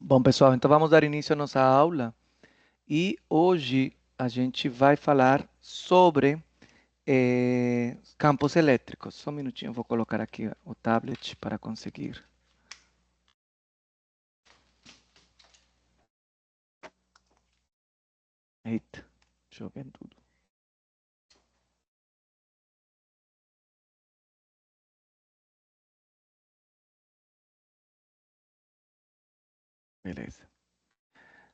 Bom, pessoal, então vamos dar início à nossa aula e hoje a gente vai falar sobre campos elétricos. Só um minutinho, eu vou colocar aqui o tablet para conseguir. Eita, deixa eu ver tudo. Beleza.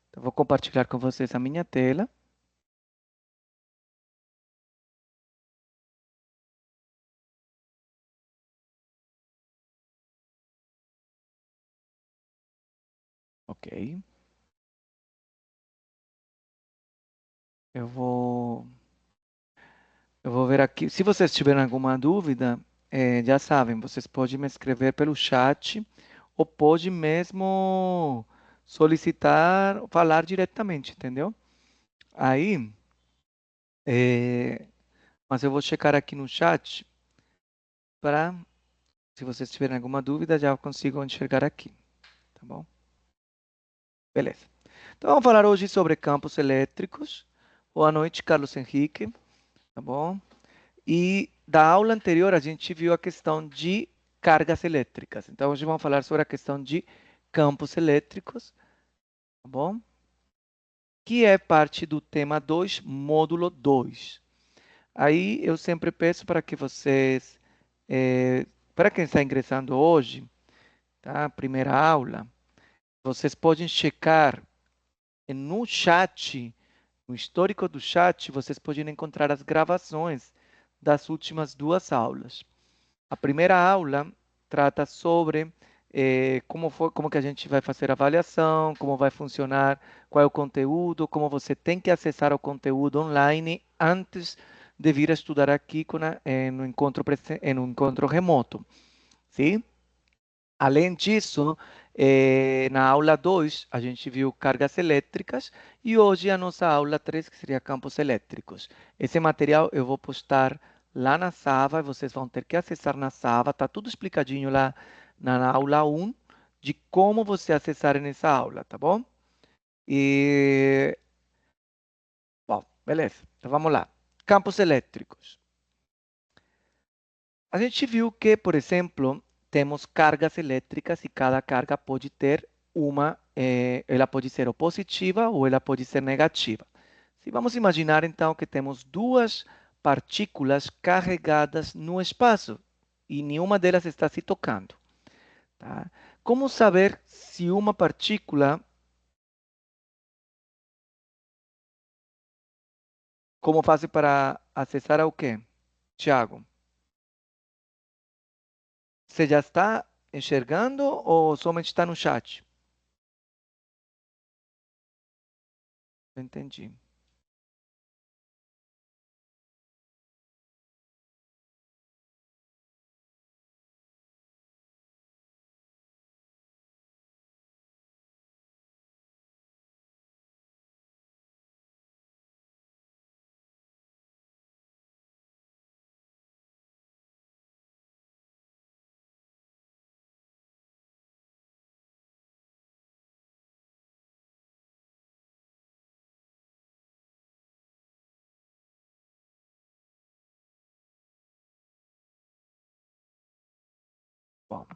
Então, vou compartilhar com vocês a minha tela. Ok. Eu vou, eu vou ver aqui. Se vocês tiverem alguma dúvida, já sabem, vocês podem me escrever pelo chat ou pode mesmo solicitar, falar diretamente, entendeu? Aí, mas eu vou checar aqui no chat para, se vocês tiverem alguma dúvida, já consigo enxergar aqui, tá bom? Beleza. Então vamos falar hoje sobre campos elétricos. Boa noite, Carlos Henrique, tá bom? E da aula anterior a gente viu a questão de cargas elétricas. Então hoje vamos falar sobre a questão de campos elétricos, tá bom? Que é parte do tema 2, módulo 2. Aí eu sempre peço para que vocês, para quem está ingressando hoje, tá? Primeira aula, vocês podem checar no chat, no histórico do chat, vocês podem encontrar as gravações das últimas duas aulas. A primeira aula trata sobre como que a gente vai fazer a avaliação, como vai funcionar, qual é o conteúdo, como você tem que acessar o conteúdo online antes de vir a estudar aqui no encontro, no encontro remoto. Sim? Além disso, na aula 2 a gente viu cargas elétricas e hoje a nossa aula 3 que seria campos elétricos. Esse material eu vou postar lá na Sava, vocês vão ter que acessar na Sava, tá tudo explicadinho lá na aula um de como você acessar nessa aula, tá bom? E, bom, beleza. Então vamos lá. Campos elétricos. A gente viu que, por exemplo, temos cargas elétricas e cada carga pode ter ela pode ser ou positiva ou ela pode ser negativa. Se vamos imaginar então que temos duas partículas carregadas no espaço e nenhuma delas está se tocando, tá? Como saber se uma partícula, como faz para acessar ao quê? Tiago, você já está enxergando ou somente está no chat? Não entendi. Bom,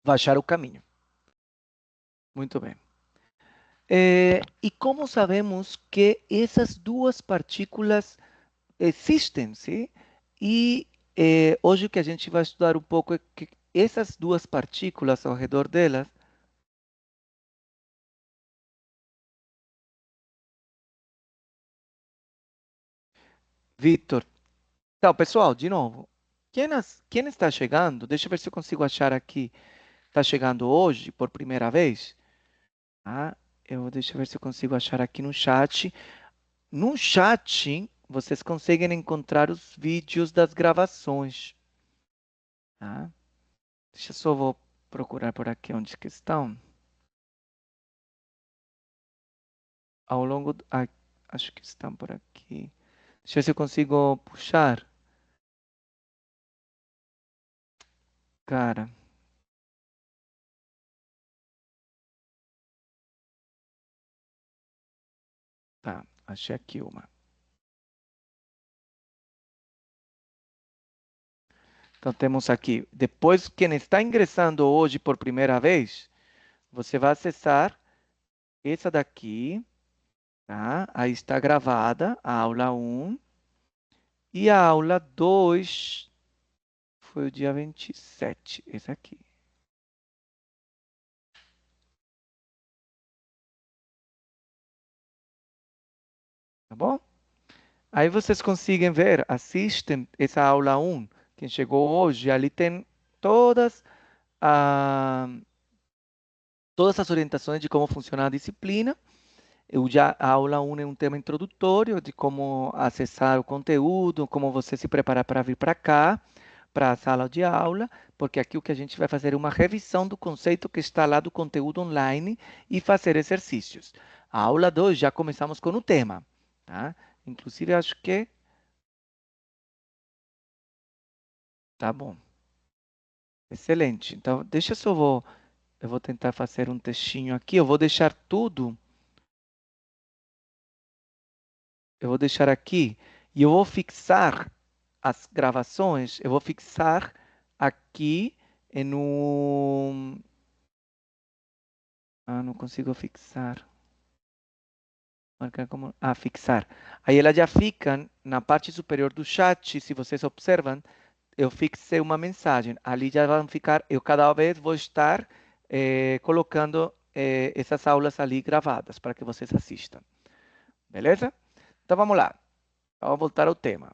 vai achar o caminho. Muito bem. E como sabemos que essas duas partículas existem, sim? E hoje o que a gente vai estudar um pouco é que essas duas partículas ao redor delas, Victor. Então, pessoal, de novo, quem está chegando, deixa eu ver se eu consigo achar aqui, está chegando hoje por primeira vez, tá? Deixa eu ver se eu consigo achar aqui no chat. No chat, vocês conseguem encontrar os vídeos das gravações, tá? Deixa eu só vou procurar por aqui onde que estão. Ao longo, acho que estão por aqui. Deixa eu ver se eu consigo puxar. Cara, Tá, achei aqui uma. Então temos aqui, depois quem está ingressando hoje por primeira vez, você vai acessar essa daqui, tá? Aí está gravada a aula 1 e a aula 2 foi o dia 27, esse aqui. Tá bom? Aí vocês conseguem ver, assistem essa aula 1, quem chegou hoje, ali tem todas, a, todas as orientações de como funciona a disciplina. A aula 1 é um tema introdutório de como acessar o conteúdo, como você se preparar para vir para cá, para a sala de aula, porque aqui o que a gente vai fazer é uma revisão do conceito que está lá do conteúdo online e fazer exercícios. A aula 2 já começamos com o tema, tá? Inclusive, acho que tá bom. Excelente. Então, deixa eu só eu vou tentar fazer um textinho aqui. Eu vou deixar tudo, eu vou deixar aqui e eu vou fixar as gravações, eu vou fixar aqui no... Ah, não consigo fixar. Marcar como... Ah, fixar. Aí ela já fica na parte superior do chat, se vocês observam, eu fixei uma mensagem. Ali já vão ficar, eu cada vez vou estar colocando essas aulas ali gravadas para que vocês assistam. Beleza? Então vamos lá. Vamos voltar ao tema.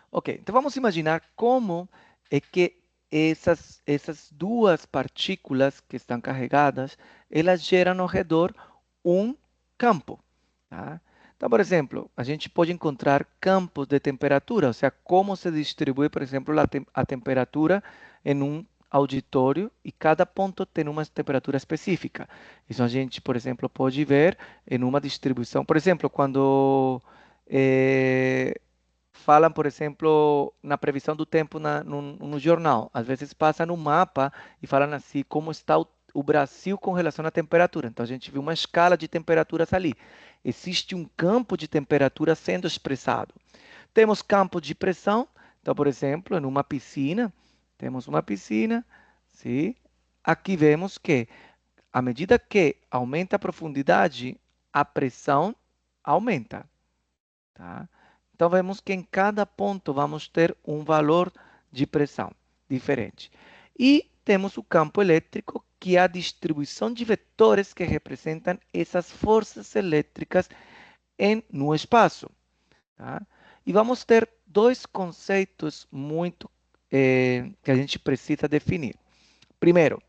Ok, então vamos imaginar como é que essas duas partículas que estão carregadas, elas geram ao redor um campo. Tá? Então, por exemplo, a gente pode encontrar campos de temperatura, ou seja, como se distribui, por exemplo, a temperatura em um auditório e cada ponto tem uma temperatura específica. Isso a gente, por exemplo, pode ver em uma distribuição. Por exemplo, quando falam, por exemplo, na previsão do tempo no jornal. Às vezes passa no mapa e falam assim como está o Brasil com relação à temperatura. Então a gente viu uma escala de temperaturas ali. Existe um campo de temperatura sendo expressado. Temos campo de pressão. Então, por exemplo, em uma piscina, temos uma piscina, sim. Aqui vemos que à medida que aumenta a profundidade, a pressão aumenta. Tá? Então, vemos que em cada ponto vamos ter um valor de pressão diferente. E temos o campo elétrico, que é a distribuição de vetores que representam essas forças elétricas no espaço. Tá? E vamos ter dois conceitos muito que a gente precisa definir. Primeiro,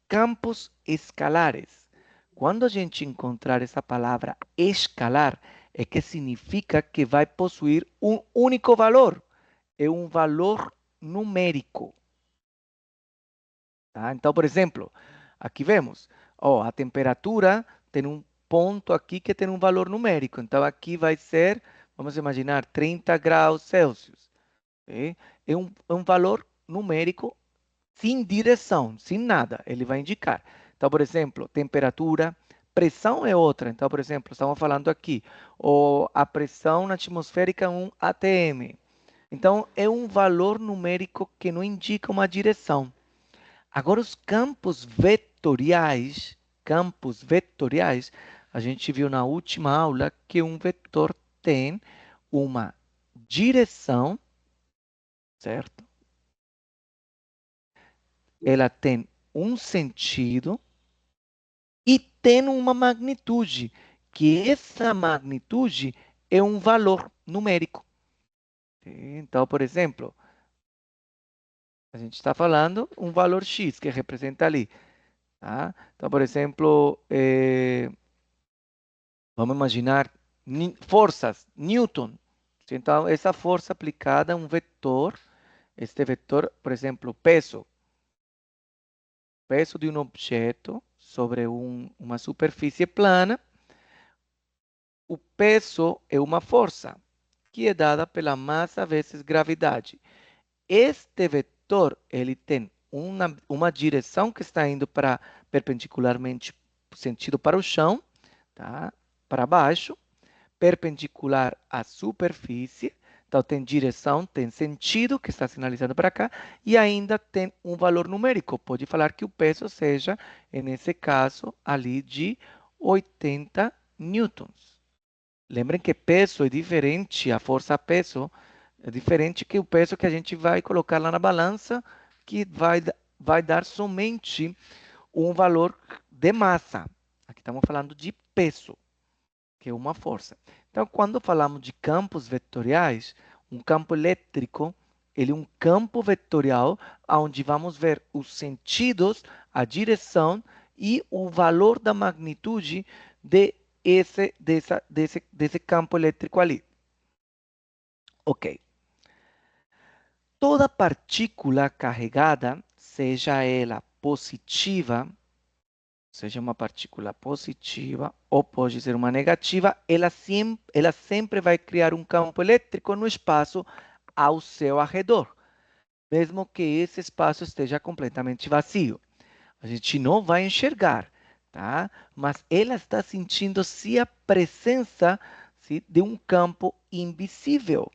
campos escalares. Quando a gente encontrar essa palavra escalar, é que significa que vai possuir um único valor. É um valor numérico. Tá? Então, por exemplo, aqui vemos, ó, a temperatura tem um ponto aqui que tem um valor numérico. Então, aqui vai ser, vamos imaginar, 30 graus Celsius. Ok? É um valor numérico sem direção, sem nada, ele vai indicar. Então, por exemplo, temperatura, pressão é outra. Então, por exemplo, estamos falando aqui, a pressão na atmosférica é um atm. Então, é um valor numérico que não indica uma direção. Agora, os campos vetoriais, a gente viu na última aula que um vetor tem uma direção, certo? Ela tem um sentido e tem uma magnitude, que essa magnitude é um valor numérico. Então, por exemplo, a gente está falando um valor x que representa ali. Tá? Então, por exemplo, vamos imaginar forças, Newton. Então, essa força aplicada a um vetor, este vetor, por exemplo, peso de um objeto sobre uma superfície plana. O peso é uma força que é dada pela massa vezes gravidade. Este vetor, ele tem uma direção que está indo para perpendicularmente sentido para o chão, tá? Para baixo, perpendicular à superfície. Então, tem direção, tem sentido, que está sinalizando para cá, e ainda tem um valor numérico. Pode falar que o peso seja, nesse caso, ali de 80 newtons. Lembrem que peso é diferente, a força-peso é diferente que o peso que a gente vai colocar lá na balança, que vai dar somente um valor de massa. Aqui estamos falando de peso, que é uma força. Então, quando falamos de campos vetoriais, um campo elétrico, ele é um campo vetorial onde vamos ver os sentidos, a direção e o valor da magnitude desse campo elétrico ali. Ok. Toda partícula carregada, seja ela positiva, seja uma partícula positiva ou pode ser uma negativa, ela sempre vai criar um campo elétrico no espaço ao seu arredor, mesmo que esse espaço esteja completamente vazio. A gente não vai enxergar, tá? Mas ela está sentindo-se a presença de um campo invisível.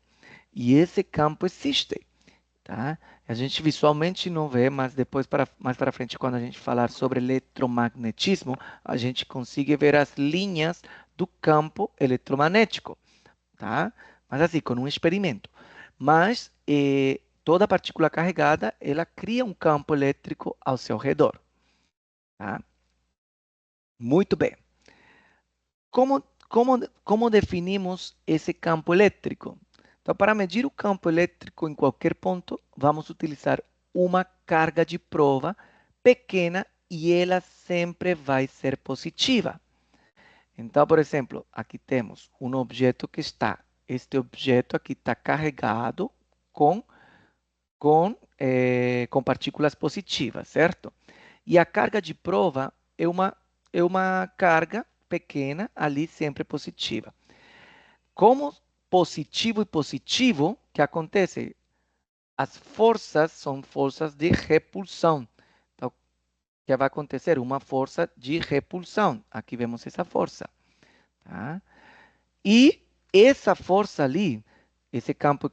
E esse campo existe. Tá? A gente visualmente não vê, mas depois, mais para frente, quando a gente falar sobre eletromagnetismo, a gente consegue ver as linhas do campo eletromagnético, tá? Mas assim, com um experimento. Mas toda partícula carregada, ela cria um campo elétrico ao seu redor, tá? Muito bem. Como definimos esse campo elétrico? Então, para medir o campo elétrico em qualquer ponto, vamos utilizar uma carga de prova pequena e ela sempre vai ser positiva. Então, por exemplo, aqui temos um objeto que este objeto aqui está carregado com partículas positivas, certo? E a carga de prova é uma carga pequena, ali sempre positiva. Como positivo e positivo, o que acontece? As forças são forças de repulsão. Então, o que vai acontecer? Uma força de repulsão. Aqui vemos essa força. Tá? E essa força ali, esse campo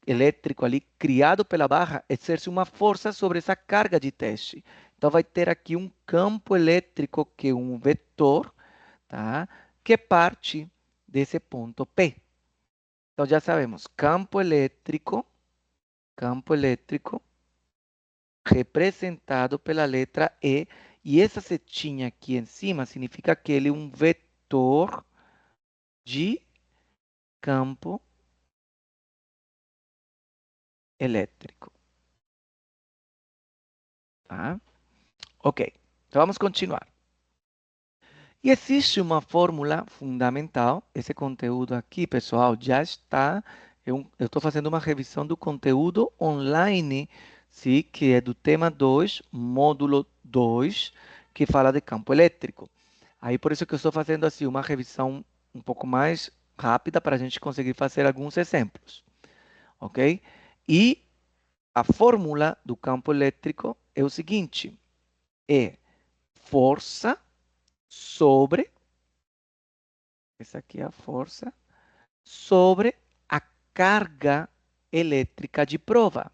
elétrico ali criado pela barra, exerce uma força sobre essa carga de teste. Então, vai ter aqui um campo elétrico, que é um vetor, tá? Que parte desse ponto P. Então, já sabemos, campo elétrico representado pela letra E, e essa setinha aqui em cima significa que ele é um vetor de campo elétrico. Tá? Ok, então vamos continuar. E existe uma fórmula fundamental. Esse conteúdo aqui, pessoal, já está. Eu estou fazendo uma revisão do conteúdo online, sim, que é do tema 2, módulo 2, que fala de campo elétrico. Aí, por isso que eu estou fazendo assim uma revisão um pouco mais rápida para a gente conseguir fazer alguns exemplos. Ok? E a fórmula do campo elétrico é o seguinte: é força sobre, essa aqui é a força, sobre a carga elétrica de prova.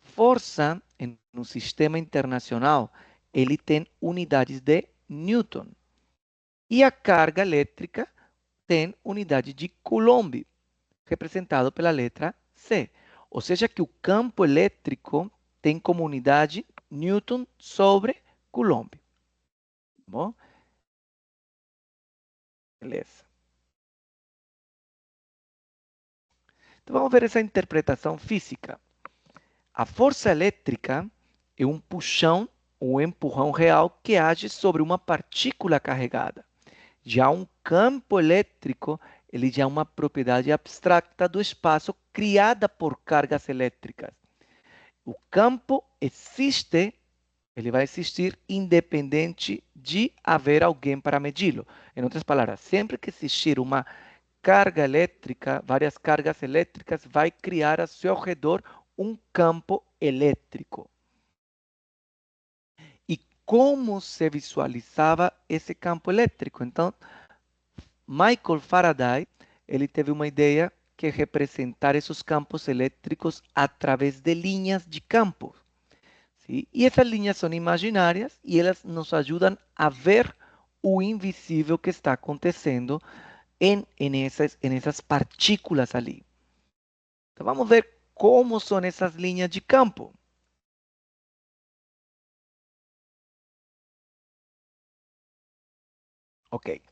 Força, no sistema internacional, ele tem unidades de Newton. E a carga elétrica tem unidade de Coulomb, representado pela letra C. Ou seja, que o campo elétrico tem como unidade Newton sobre Coulomb. Bom? Beleza. Então vamos ver essa interpretação física. A força elétrica é um puxão ou empurrão real que age sobre uma partícula carregada. Já um campo elétrico, ele já é uma propriedade abstrata do espaço criada por cargas elétricas. O campo existe, ele vai existir independente de haver alguém para medi-lo. Em outras palavras, sempre que existir uma carga elétrica, várias cargas elétricas, vai criar a seu redor um campo elétrico. E como se visualizava esse campo elétrico? Então, Michael Faraday, ele teve uma ideia que é representar esses campos elétricos através de linhas de campo. ¿Sí? E essas linhas são imaginárias e elas nos ajudam a ver o invisível que está acontecendo em essas partículas ali. Então vamos ver como são essas linhas de campo. Ok.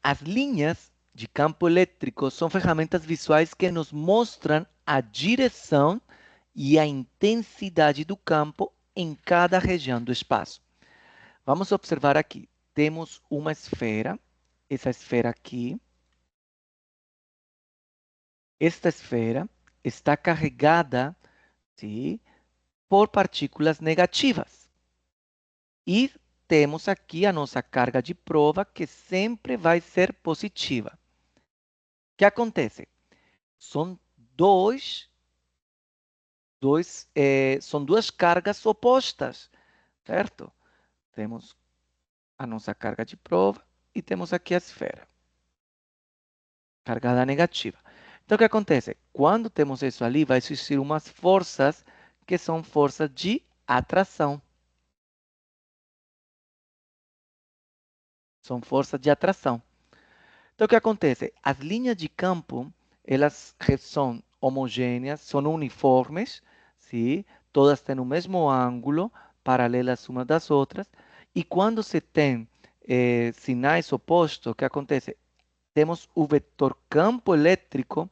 As linhas de campo elétrico são ferramentas visuais que nos mostram a direção e a intensidade do campo em cada região do espaço. Vamos observar aqui. Temos uma esfera, essa esfera aqui. Esta esfera está carregada, sim, por partículas negativas. E temos aqui a nossa carga de prova, que sempre vai ser positiva. O que acontece? São são duas cargas opostas, certo? Temos a nossa carga de prova e temos aqui a esfera cargada negativa. Então, o que acontece? Quando temos isso ali, vai existir umas forças que são forças de atração. São forças de atração. Então, o que acontece? As linhas de campo, elas são homogêneas, são uniformes, sim? Todas têm o mesmo ângulo, paralelas umas das outras. E quando se tem sinais opostos, o que acontece? Temos o vetor campo elétrico,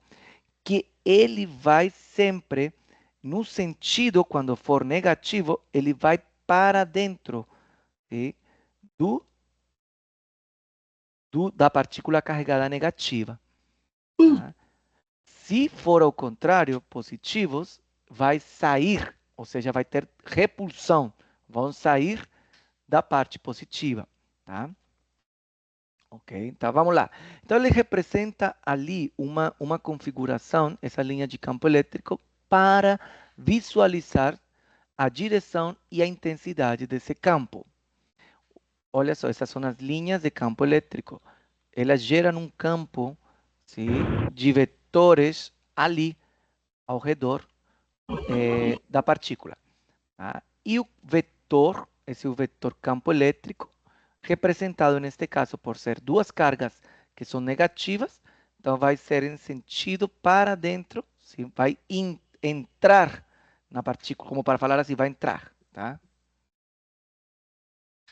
que ele vai sempre, no sentido, quando for negativo, ele vai para dentro, sim? do da partícula carregada negativa. Tá? Se for ao contrário, positivos, vai sair, ou seja, vai ter repulsão, vão sair da parte positiva. Tá? Ok, então vamos lá. Então ele representa ali uma configuração, essa linha de campo elétrico, para visualizar a direção e a intensidade desse campo. Olha só, essas são as linhas de campo elétrico. Elas geram um campo, sim, de vetores ali ao redor da partícula. Tá? E o vetor, esse é o vetor campo elétrico, representado neste caso por ser duas cargas que são negativas, então vai ser em sentido para dentro, sim, vai entrar na partícula, como para falar assim, vai entrar. Tá?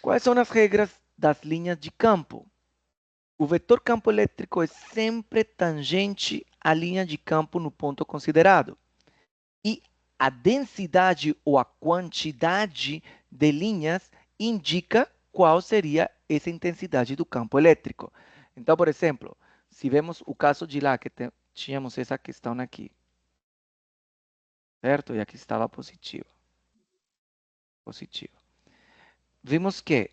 Quais são as regras das linhas de campo? O vetor campo elétrico é sempre tangente à linha de campo no ponto considerado. E a densidade ou a quantidade de linhas indica qual seria essa intensidade do campo elétrico. Então, por exemplo, se vemos o caso de lá, que tínhamos essa questão aqui, certo? E aqui estava positivo. Positivo. Vimos que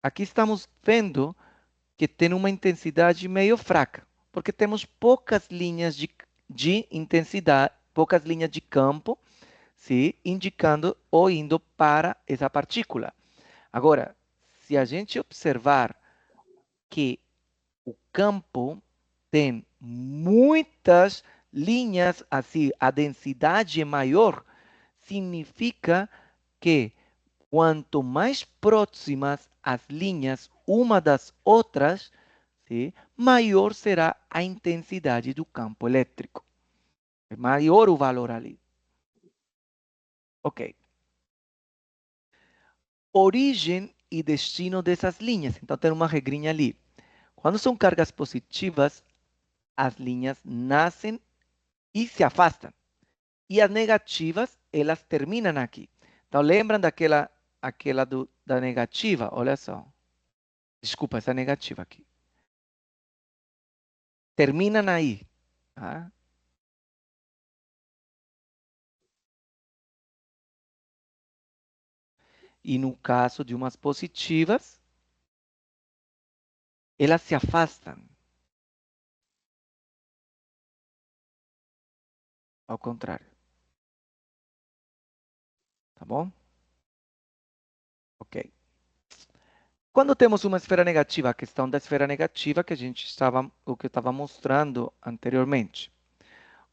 aqui estamos vendo que tem uma intensidade meio fraca, porque temos poucas linhas de intensidade, poucas linhas de campo, sim, indicando ou indo para essa partícula. Agora, se a gente observar que o campo tem muitas linhas, assim, a densidade é maior, significa que quanto mais próximas as linhas uma das outras, sim, maior será a intensidade do campo elétrico. É maior o valor ali. Ok. Origem e destino dessas linhas. Então, tem uma regrinha ali. Quando são cargas positivas, as linhas nascem e se afastam. E as negativas, elas terminam aqui. Então, lembram aquela da negativa? Olha só. Desculpa, essa negativa aqui. Terminam aí. Tá? E no caso de umas positivas, elas se afastam. Ao contrário. Tá bom? Ok. Quando temos uma esfera negativa, a questão da esfera negativa que o que eu estava mostrando anteriormente.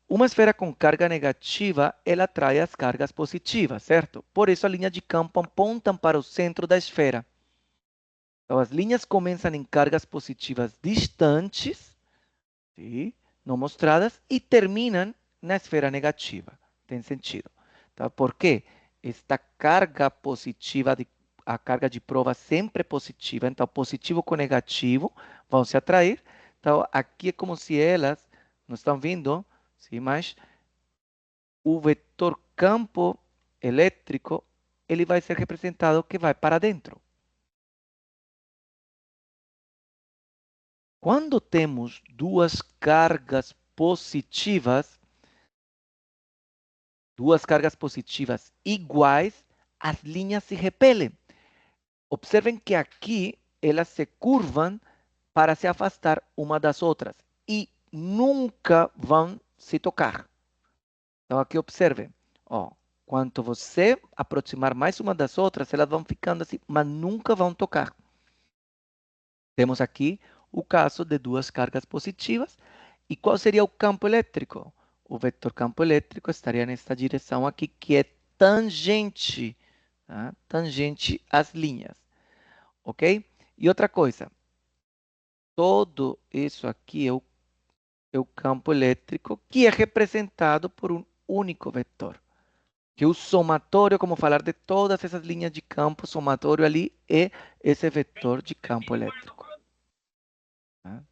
Uma esfera com carga negativa, ela atrai as cargas positivas, certo? Por isso a linha de campo apontam para o centro da esfera. Então as linhas começam em cargas positivas distantes, sim, não mostradas, e terminam na esfera negativa. Tem sentido. Tá? Por quê? Esta carga positiva, a carga de prova sempre é positiva, então positivo com negativo vão se atrair. Então aqui é como se elas, não estão vindo, sim, mas o vetor campo elétrico, ele vai ser representado que vai para dentro. Quando temos duas cargas positivas iguais, as linhas se repelem. Observem que aqui elas se curvam para se afastar uma das outras e nunca vão se tocar. Então aqui observem, ó, quanto você aproximar mais uma das outras, elas vão ficando assim, mas nunca vão tocar. Temos aqui o caso de duas cargas positivas. E qual seria o campo elétrico? O vetor campo elétrico estaria nesta direção aqui, que é tangente, tá? Tangente às linhas, ok? E outra coisa, todo isso aqui é o campo elétrico que é representado por um único vetor. Que o somatório, como falar de todas essas linhas de campo, o somatório ali é esse vetor de campo elétrico. Tá?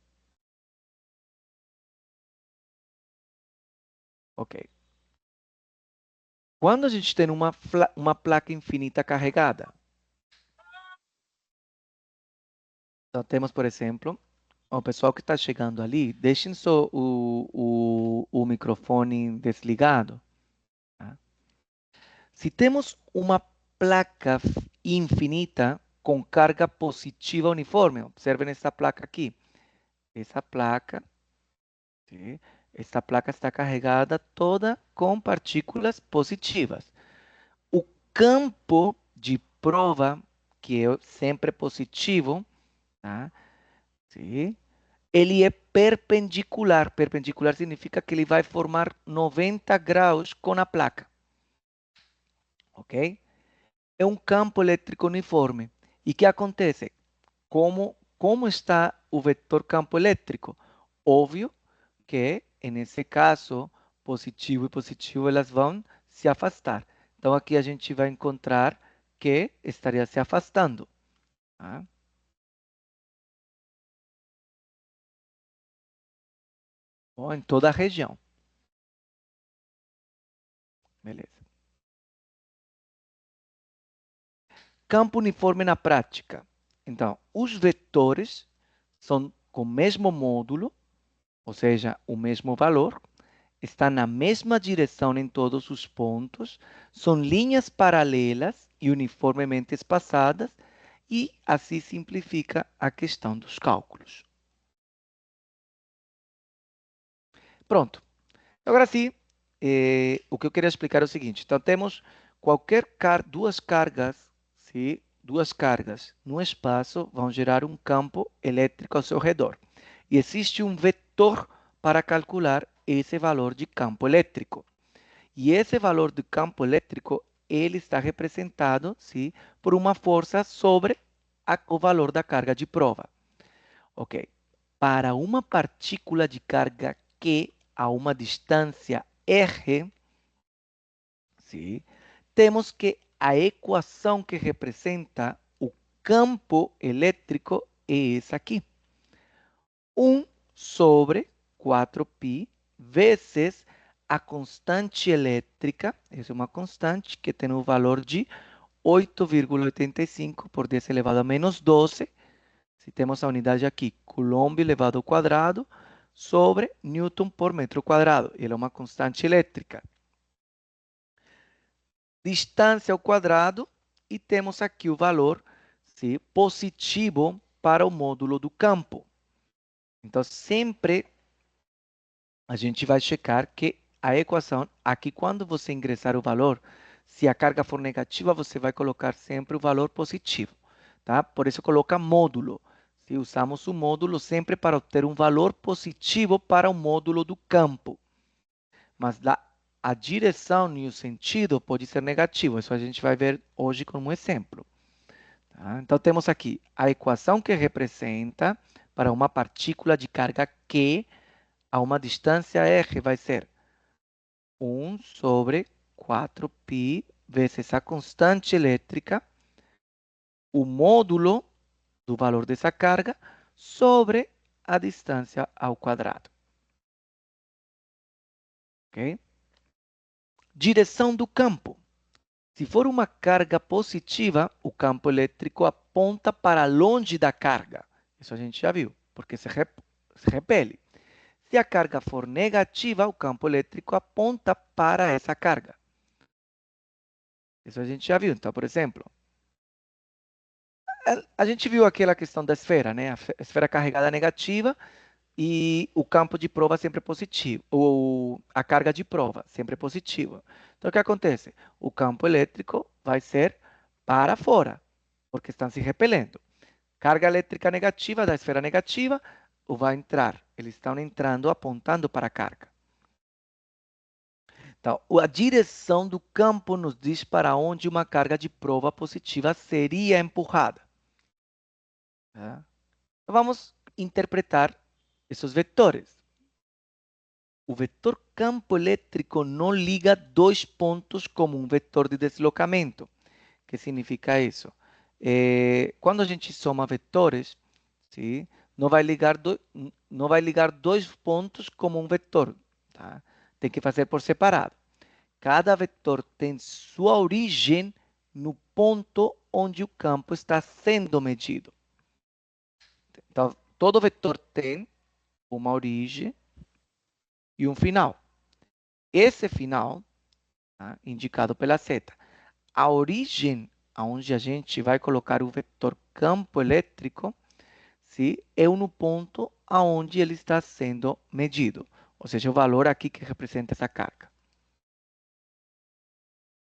Ok. Quando a gente tem uma placa infinita carregada, então temos, por exemplo, o pessoal que está chegando ali, deixem só o microfone desligado. Tá? Se temos uma placa infinita com carga positiva uniforme, observem essa placa aqui. Essa placa, sim, essa placa está carregada toda com partículas positivas. O campo de prova, que é sempre positivo, tá? Sim. Ele é perpendicular. Perpendicular significa que ele vai formar 90 graus com a placa. Ok? É um campo elétrico uniforme. E o que acontece? Como está o vetor campo elétrico? Óbvio que, nesse caso, positivo e positivo, elas vão se afastar. Então, aqui a gente vai encontrar que estaria se afastando. Tá? Bom, em toda a região. Beleza. Campo uniforme na prática. Então, os vetores são com o mesmo módulo, ou seja, o mesmo valor, está na mesma direção em todos os pontos, são linhas paralelas e uniformemente espaçadas, e assim simplifica a questão dos cálculos. Pronto. Agora sim, o que eu queria explicar é o seguinte. Então, temos duas cargas, sim, duas cargas no espaço vão gerar um campo elétrico ao seu redor. E existe um vetor para calcular esse valor de campo elétrico. E esse valor de campo elétrico, ele está representado, sim, por uma força sobre o valor da carga de prova. Ok. Para uma partícula de carga Q a uma distância R, sim, temos que a equação que representa o campo elétrico é essa aqui. 1 sobre 4π vezes a constante elétrica, essa é uma constante que tem o valor de 8,85 por 10 elevado a menos 12. Se temos a unidade aqui, Coulomb elevado ao quadrado, sobre Newton por metro quadrado. Ela é uma constante elétrica. Distância ao quadrado, e temos aqui o valor, sim, positivo para o módulo do campo. Então, sempre a gente vai checar que a equação, aqui quando você ingressar o valor, se a carga for negativa, você vai colocar sempre o valor positivo, tá? Por isso coloca módulo. Se usamos o módulo sempre para obter um valor positivo para o módulo do campo. Mas a direção e o sentido pode ser negativo. Isso a gente vai ver hoje como exemplo. Tá? Então, temos aqui a equação que representa para uma partícula de carga Q a uma distância R vai ser 1 sobre 4π vezes a constante elétrica, o módulo do valor dessa carga sobre a distância ao quadrado. Ok? Direção do campo. Se for uma carga positiva, o campo elétrico aponta para longe da carga. Isso a gente já viu, porque se repele. Se a carga for negativa, o campo elétrico aponta para essa carga. Isso a gente já viu. Então, por exemplo, a gente viu aquela questão da esfera, né? A esfera carregada negativa e o campo de prova sempre positivo, ou a carga de prova sempre positiva. Então, o que acontece? O campo elétrico vai ser para fora, porque estão se repelendo. Carga elétrica negativa da esfera negativa vai entrar. Eles estão entrando, apontando para a carga. Então, a direção do campo nos diz para onde uma carga de prova positiva seria empurrada. Tá? Então, vamos interpretar esses vetores. O vetor campo elétrico não liga dois pontos como um vetor de deslocamento. O que significa isso? Quando a gente soma vetores, sim, não vai ligar dois pontos como um vetor. Tá? Tem que fazer por separado. Cada vetor tem sua origem no ponto onde o campo está sendo medido. Então, todo vetor tem uma origem e um final. Esse final, tá, indicado pela seta, a origem aonde a gente vai colocar o vetor campo elétrico, sim, é no ponto aonde ele está sendo medido, ou seja, o valor aqui que representa essa carga.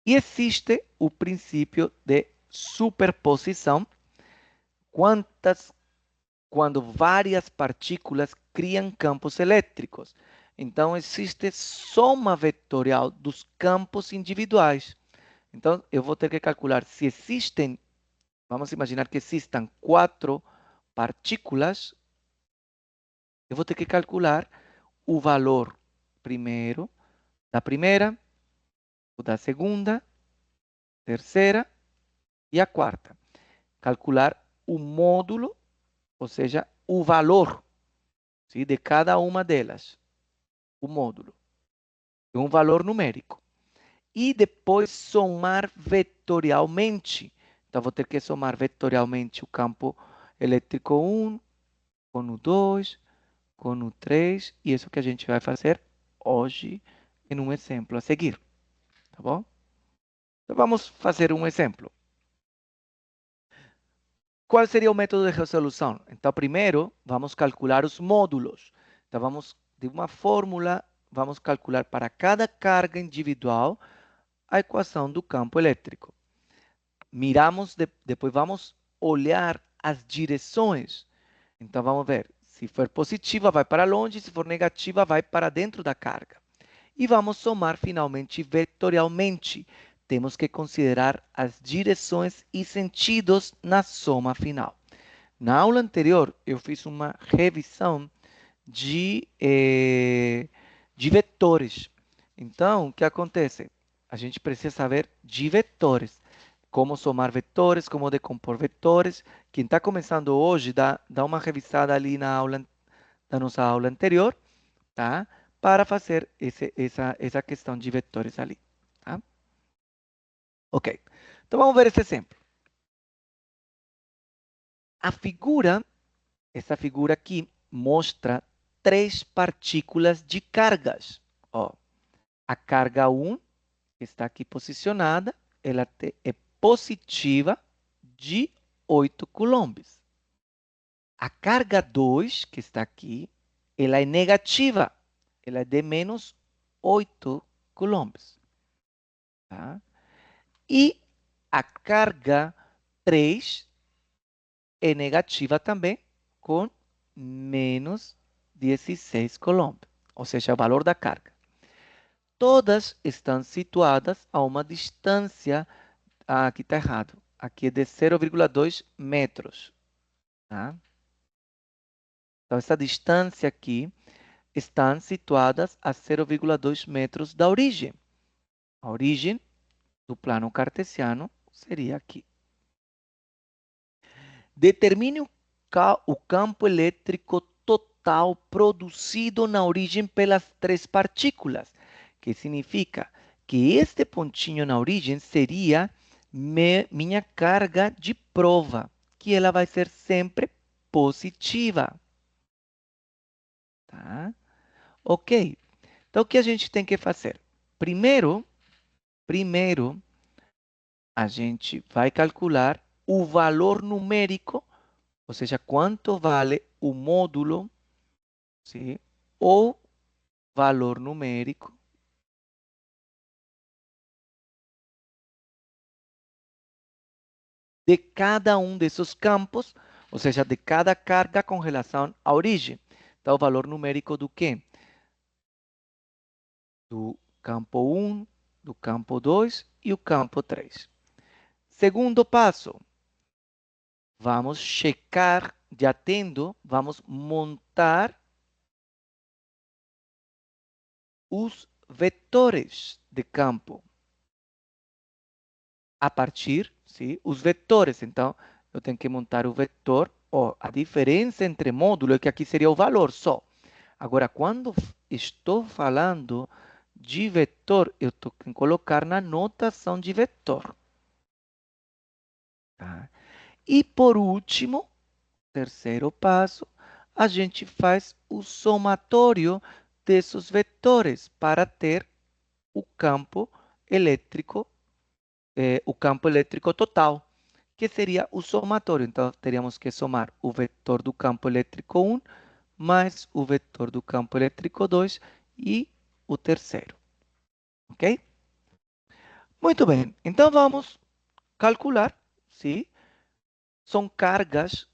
E existe o princípio de superposição, quando várias partículas criam campos elétricos. Então, existe soma vetorial dos campos individuais. Então, eu vou ter que calcular se existem, vamos imaginar que existam 4 partículas, eu vou ter que calcular o valor primeiro da primeira, o da segunda, terceira e a quarta. Calcular o módulo, ou seja, o valor, sim, de cada uma delas, o módulo. É um valor numérico. E depois somar vetorialmente. Então, vou ter que somar vetorialmente o campo elétrico 1 com o 2, com o 3. E isso que a gente vai fazer hoje em um exemplo a seguir. Tá bom? Então, vamos fazer um exemplo. Qual seria o método de resolução? Então, primeiro, vamos calcular os módulos. Então, vamos, de uma fórmula, vamos calcular para cada carga individual a equação do campo elétrico. Miramos, depois vamos olhar as direções. Então, vamos ver. Se for positiva, vai para longe. Se for negativa, vai para dentro da carga. E vamos somar finalmente vetorialmente. Temos que considerar as direções e sentidos na soma final. Na aula anterior, eu fiz uma revisão de vetores. Então, o que acontece? A gente precisa saber de vetores. Como somar vetores, como decompor vetores. Quem está começando hoje, dá uma revisada ali na nossa aula anterior, tá? Para fazer essa questão de vetores ali. Tá? Ok. Então, vamos ver esse exemplo. Essa figura aqui mostra 3 partículas de cargas. Ó, a carga 1, que está aqui posicionada, ela é positiva de 8 coulombs. a carga 2, que está aqui, ela é negativa. Ela é de menos 8 coulombs. Tá? E a carga 3 é negativa também, com menos 16 coulombs. Ou seja, o valor da carga. Todas estão situadas a uma distância. Aqui está errado. Aqui é de 0,2 metros. Tá? Então, essa distância aqui estão situadas a 0,2 metros da origem. A origem do plano cartesiano seria aqui. Determine o campo elétrico total produzido na origem pelas três partículas, que significa que este pontinho na origem seria minha carga de prova, que ela vai ser sempre positiva. Tá? Ok. Então, o que a gente tem que fazer? Primeiro, a gente vai calcular o valor numérico, ou seja, quanto vale o módulo, sim, ou valor numérico de cada um desses campos, ou seja, de cada carga com relação à origem. Então, o valor numérico do quê? Do campo 1, do campo 2 e o campo 3. Segundo passo, vamos checar, já tendo, vamos montar os vetores de campo a partir, sim, os vetores. Então, eu tenho que montar o vetor, ó, a diferença entre módulo é que aqui seria o valor só. Agora, quando estou falando de vetor, eu tenho que colocar na notação de vetor. Tá? E por último, terceiro passo, a gente faz o somatório desses vetores para ter o campo elétrico, o campo elétrico total, que seria o somatório. Então, teríamos que somar o vetor do campo elétrico 1 mais o vetor do campo elétrico 2 e o terceiro. Ok? Muito bem. Então, vamos calcular, sim? São cargas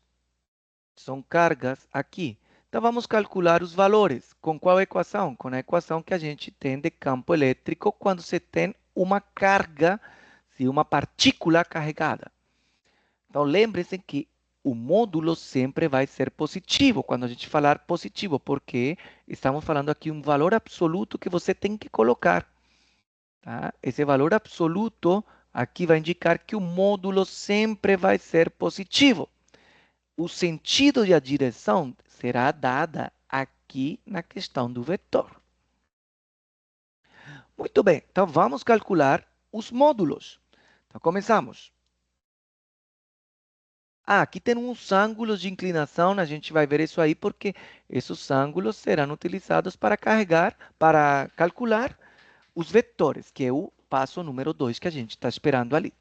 aqui. Então, vamos calcular os valores. Com qual equação? Com a equação que a gente tem de campo elétrico quando você tem uma carga, sim, uma partícula carregada. Então, lembre-se que o módulo sempre vai ser positivo quando a gente falar positivo, porque estamos falando aqui um valor absoluto que você tem que colocar. Tá? Esse valor absoluto aqui vai indicar que o módulo sempre vai ser positivo. O sentido e a direção será dada aqui na questão do vetor. Muito bem, então vamos calcular os módulos. Então, começamos. Aqui tem uns ângulos de inclinação, a gente vai ver isso aí porque esses ângulos serão utilizados para calcular os vetores, que é o passo número 2 que a gente está esperando ali.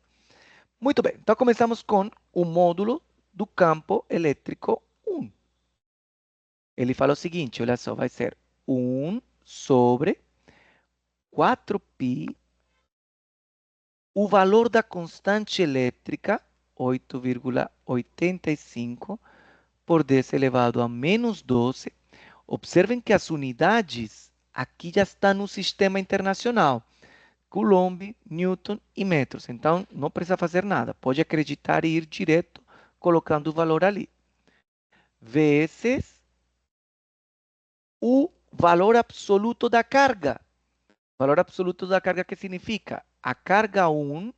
Muito bem, então começamos com o módulo do campo elétrico 1. Ele fala o seguinte, olha só, vai ser 1 sobre 4π, o valor da constante elétrica, 8,85, por 10 elevado a menos 12. Observem que as unidades aqui já estão no sistema internacional. Coulomb, Newton e metros. Então, não precisa fazer nada. Pode acreditar e ir direto colocando o valor ali. Vezes o valor absoluto da carga. Valor absoluto da carga que significa? A carga 1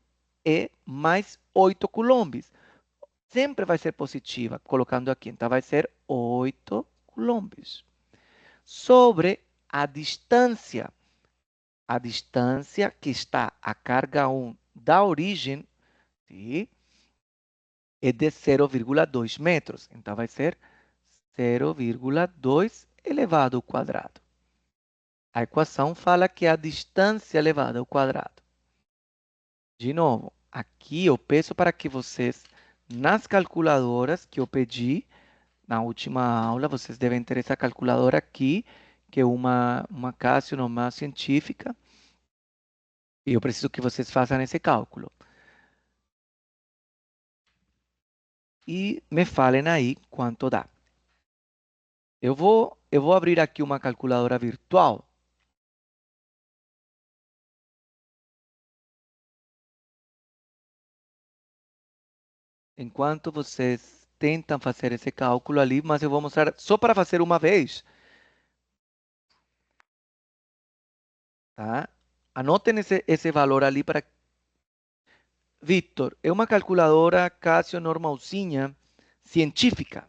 é mais 8 coulombs. Sempre vai ser positiva, colocando aqui. Então, vai ser 8 coulombs. Sobre a distância que está a carga 1 da origem, sim, é de 0,2 metros. Então, vai ser 0,2 elevado ao quadrado. A equação fala que é a distância elevada ao quadrado. De novo, aqui eu peço para que vocês, nas calculadoras que eu pedi, na última aula, vocês devem ter essa calculadora aqui, que é uma Casio normal científica, e eu preciso que vocês façam esse cálculo. E me falem aí quanto dá. Eu vou abrir aqui uma calculadora virtual. Enquanto vocês tentam fazer esse cálculo ali, mas eu vou mostrar só para fazer uma vez, tá? Anotem esse valor ali para... Victor, é uma calculadora Casio normalzinha, científica.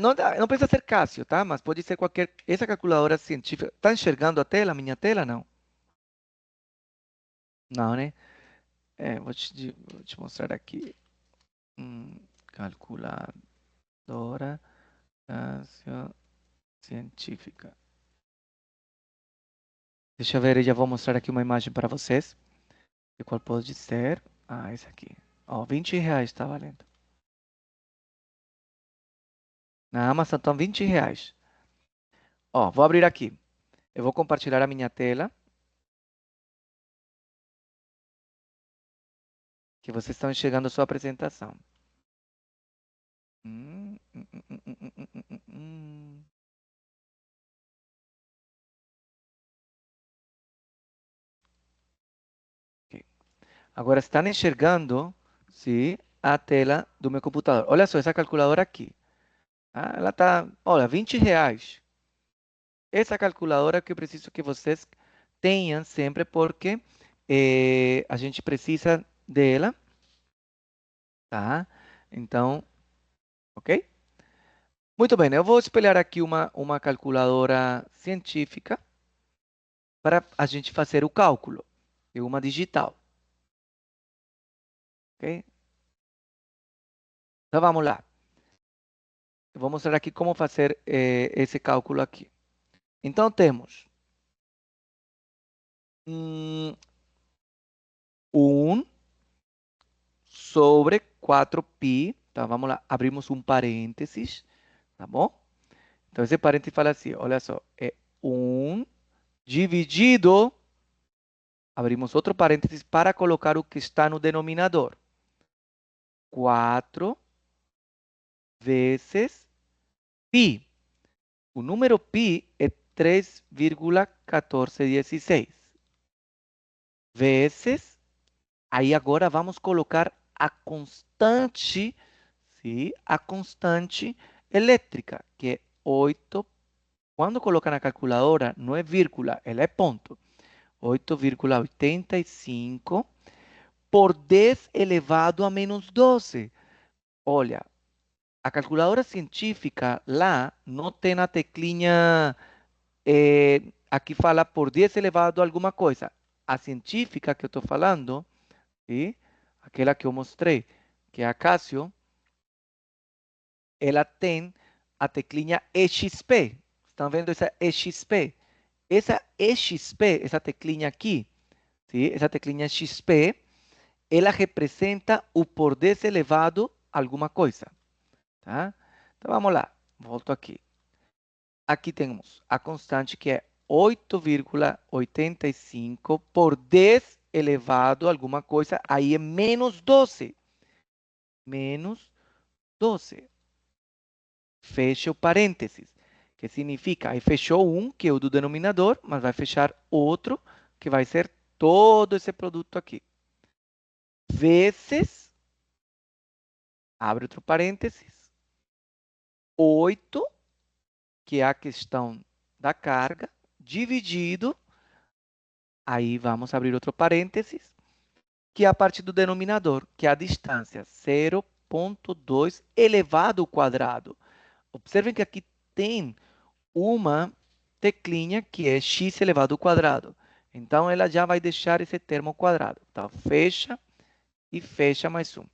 Não, não precisa ser Casio, tá? Mas pode ser qualquer... Essa calculadora científica. Está enxergando a tela, minha tela? Não. Não, né? Vou te mostrar aqui. Calculadora Casio científica. Deixa eu ver, eu já vou mostrar aqui uma imagem para vocês. De qual pode ser? Ah, esse aqui. Ó, R$ 20 está valendo. Na Amazon estão R$ 20. Ó, vou abrir aqui. Eu vou compartilhar a minha tela, que vocês estão enxergando a sua apresentação. Hum, hum, hum, hum, hum, hum, hum, hum, hum. Ok. Agora estão enxergando, sim, a tela do meu computador. Olha só essa calculadora aqui. Ah, ela está, olha, R$ 20. Essa calculadora que eu preciso que vocês tenham sempre, porque a gente precisa dela, tá? Então, ok? Muito bem, eu vou espelhar aqui uma calculadora científica para a gente fazer o cálculo. É uma digital, ok? Então vamos lá. Eu vou mostrar aqui como fazer esse cálculo aqui. Então temos 1 sobre 4π. Tá, vamos lá, abrimos um parênteses, tá bom? Então esse parênteses fala assim, olha só, é 1 dividido, abrimos outro parênteses para colocar o que está no denominador. 4 vezes π. O número π é 3,1416. Vezes, aí agora vamos colocar a constante, sim, a constante elétrica, que é 8. Quando coloca na calculadora, não é vírgula, ela é ponto. 8,85 por 10 elevado a menos 12. Olha, a calculadora científica lá não tem a teclinha, aqui fala por 10 elevado a alguma coisa. A científica que eu estou falando, ¿sí? Aquela que eu mostrei, que é a Casio, ela tem a teclinha EXP. Estão vendo essa EXP? Essa EXP, essa teclinha aqui, ¿sí? Essa teclinha XP, ela representa o por 10 elevado a alguma coisa, tá? Então vamos lá, volto aqui. Aqui temos a constante que é 8,85 por 10 elevado a alguma coisa, aí é menos 12. Menos 12. Fecha o parênteses, que significa, aí fechou um, que é o do denominador, mas vai fechar outro, que vai ser todo esse produto aqui. Vezes, abre outro parênteses, 8, que é a questão da carga, dividido, aí vamos abrir outro parênteses, que é a parte do denominador, que é a distância, 0,2 elevado ao quadrado. Observem que aqui tem uma teclinha que é x elevado ao quadrado. Então, ela já vai deixar esse termo ao quadrado. Então, fecha e fecha mais um.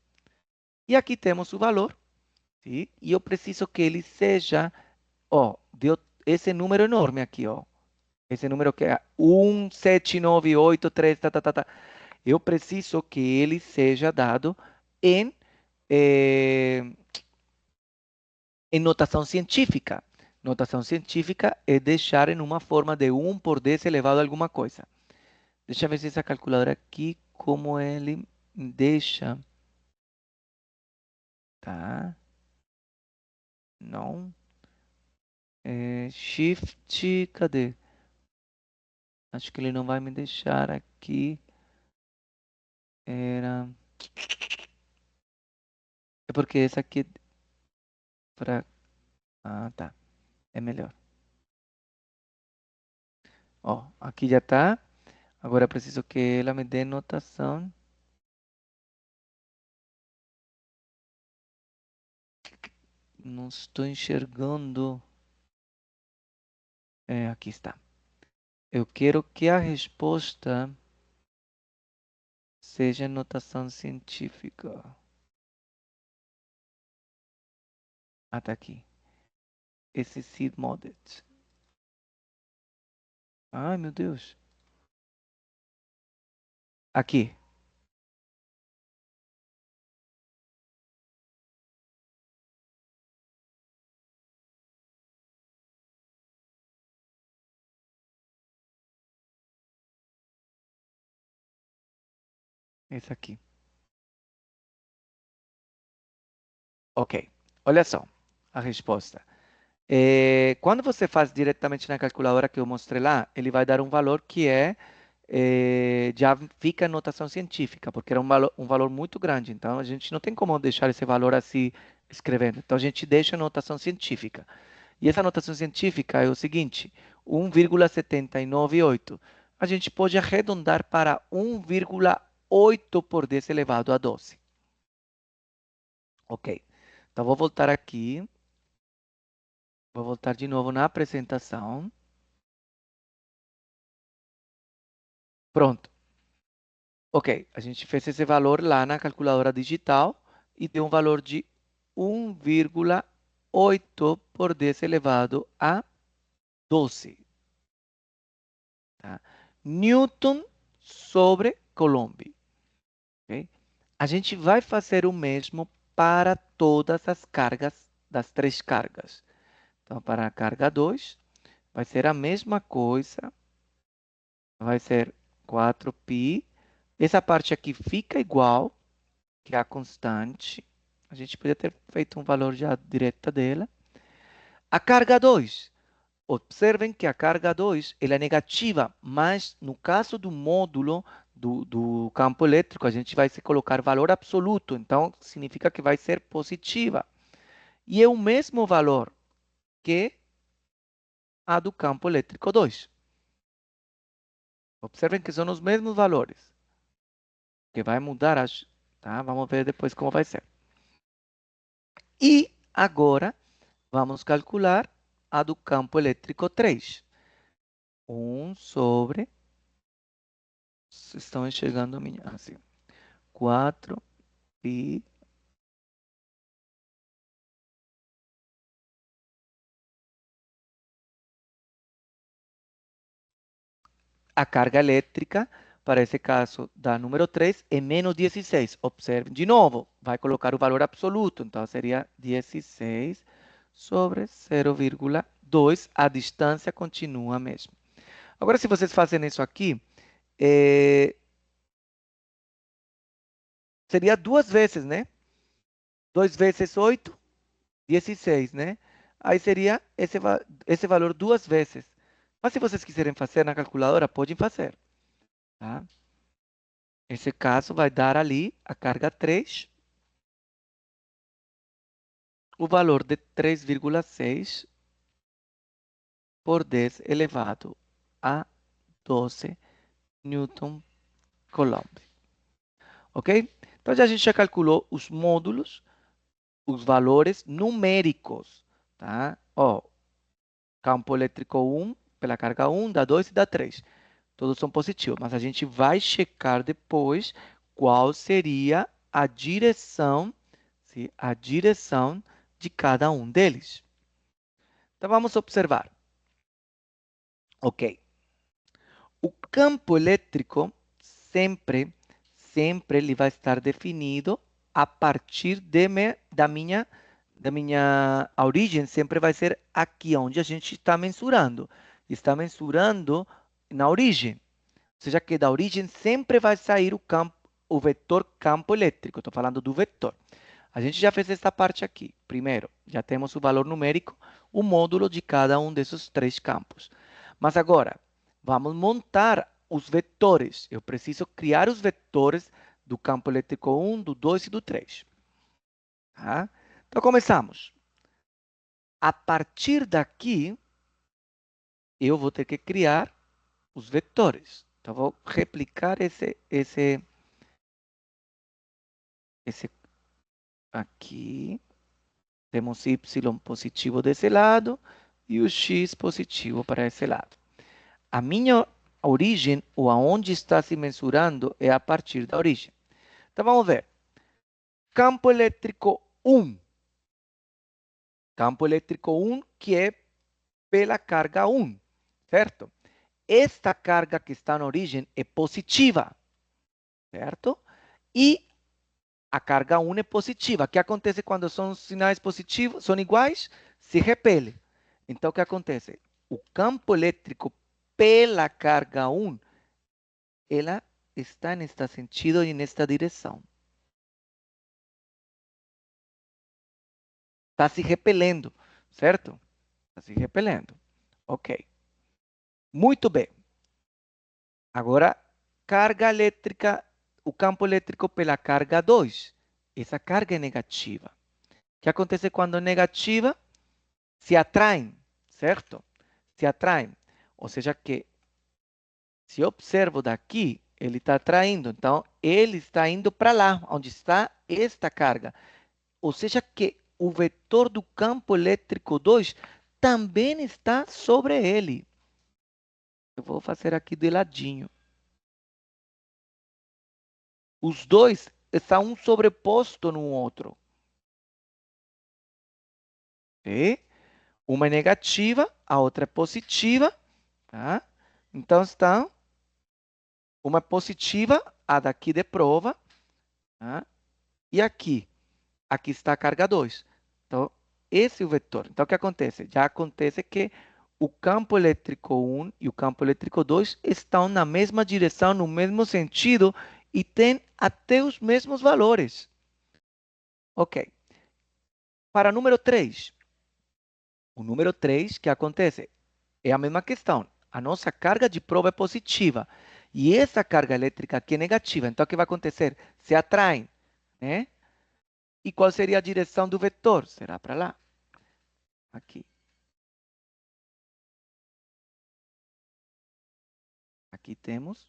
E aqui temos o valor, sim? E eu preciso que ele seja, ó, deu esse número enorme aqui, ó. Esse número que é 17983, tá, tá, tá, tá. Eu preciso que ele seja dado em, em notação científica. Notação científica é deixar em uma forma de 1 por 10 elevado a alguma coisa. Deixa eu ver se essa calculadora aqui, como ele deixa. Tá? Não. Shift, cadê? Acho que ele não vai me deixar aqui. Era. É porque essa aqui é para. Ah, tá. É melhor. Ó, aqui já tá. Agora eu preciso que ela me dê notação. Não estou enxergando. Aqui está. Eu quero que a resposta seja notação científica. Ah, tá aqui. Esse seed model. Ai, meu Deus. Aqui. Esse aqui. Ok. Olha só a resposta. Quando você faz diretamente na calculadora que eu mostrei lá, ele vai dar um valor que já fica em notação científica, porque era um valor muito grande. Então, a gente não tem como deixar esse valor assim escrevendo. Então, a gente deixa em notação científica. E essa notação científica é o seguinte: 1,798. A gente pode arredondar para 1,8 por 10 elevado a 12. Ok. Então, vou voltar aqui. Vou voltar de novo na apresentação. Pronto. Ok, a gente fez esse valor lá na calculadora digital e deu um valor de 1,8 por 10 elevado a 12. Tá? Newton sobre Coulomb. Ok? A gente vai fazer o mesmo para todas as cargas das três cargas. Então, para a carga 2, vai ser a mesma coisa. Vai ser 4π. Essa parte aqui fica igual, que é a constante. A gente podia ter feito um valor já direto dela. A carga 2. Observem que a carga 2 ela é negativa, mas no caso do módulo do campo elétrico, a gente vai se colocar valor absoluto, então significa que vai ser positiva. E é o mesmo valor que a do campo elétrico 2. Observem que são os mesmos valores, que vai mudar, tá? Vamos ver depois como vai ser. E agora vamos calcular a do campo elétrico 3. 1 sobre, vocês estão enxergando a minha, assim, 4π. A carga elétrica, para esse caso da número 3, é menos 16. Observe de novo, vai colocar o valor absoluto, então seria 16 sobre 0,2. A distância continua a mesma. Agora, se vocês fazem isso aqui, seria duas vezes, né? 2 vezes 8, 16, né? Aí seria esse valor duas vezes. Mas se vocês quiserem fazer na calculadora, podem fazer. Tá? Esse caso vai dar ali a carga 3, o valor de 3,6 por 10 elevado a 12 Newton Coulomb. Ok? Então, a gente já calculou os módulos, os valores numéricos. Tá? Ó, campo elétrico 1, pela carga 1, dá 2 e dá 3. Todos são positivos, mas a gente vai checar depois qual seria a direção, sim, a direção de cada um deles. Então vamos observar. Ok. O campo elétrico sempre ele vai estar definido a partir da minha da minha origem sempre vai ser aqui, onde a gente está mensurando. Está mensurando na origem. Ou seja, que da origem sempre vai sair o vetor campo elétrico. Estou falando do vetor. A gente já fez essa parte aqui. Primeiro, já temos o valor numérico, o módulo de cada um desses três campos. Mas agora, vamos montar os vetores. Eu preciso criar os vetores do campo elétrico 1, do 2 e do 3. Tá? Então, começamos. A partir daqui, eu vou ter que criar os vetores. Então, vou replicar esse aqui. Temos y positivo desse lado e o x positivo para esse lado. A minha origem, ou aonde está se mensurando, é a partir da origem. Então, vamos ver. Campo elétrico 1. Campo elétrico 1, que é pela carga 1, certo? Esta carga que está na origem é positiva, certo? E a carga 1 é positiva. O que acontece quando são sinais positivos? São iguais? Se repele. Então, o que acontece? O campo elétrico pela carga 1, ela está neste sentido e nesta direção. Está se repelendo, certo? Está se repelendo. Ok. Muito bem. Agora, carga elétrica, o campo elétrico pela carga 2. Essa carga é negativa. O que acontece quando é negativa? Se atraem, certo? Se atraem. Ou seja que, se eu observo daqui, ele está atraindo. Então, ele está indo para lá, onde está esta carga. Ou seja que o vetor do campo elétrico 2 também está sobre ele. Eu vou fazer aqui de ladinho. Os dois estão um sobreposto no outro. Ok? Uma é negativa, a outra é positiva. Tá? Então, estão uma é positiva, a daqui de prova. Tá? E aqui está a carga 2. Então, esse é o vetor. Então, o que acontece? Já acontece que o campo elétrico 1 e o campo elétrico 2 estão na mesma direção, no mesmo sentido e têm até os mesmos valores. Ok. Para o número 3. O número 3, que acontece? É a mesma questão. A nossa carga de prova é positiva. E essa carga elétrica aqui é negativa. Então, o que vai acontecer? Se atraem, né? E qual seria a direção do vetor? Será para lá. Aqui. Aqui temos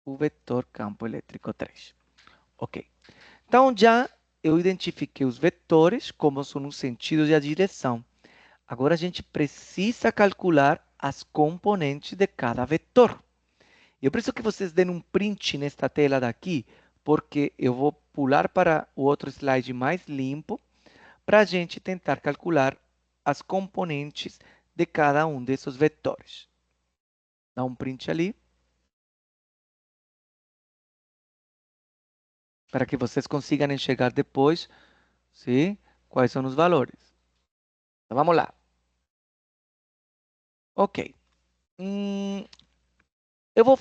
o vetor campo elétrico 3. Ok. Então, já eu identifiquei os vetores como são os sentidos e a direção. Agora, a gente precisa calcular as componentes de cada vetor. Eu preciso que vocês deem um print nesta tela daqui, porque eu vou pular para o outro slide mais limpo, para a gente tentar calcular as componentes de cada um desses vetores. Dá um print ali, para que vocês consigam enxergar depois, sim, quais são os valores. Então, vamos lá. Ok. Eu vou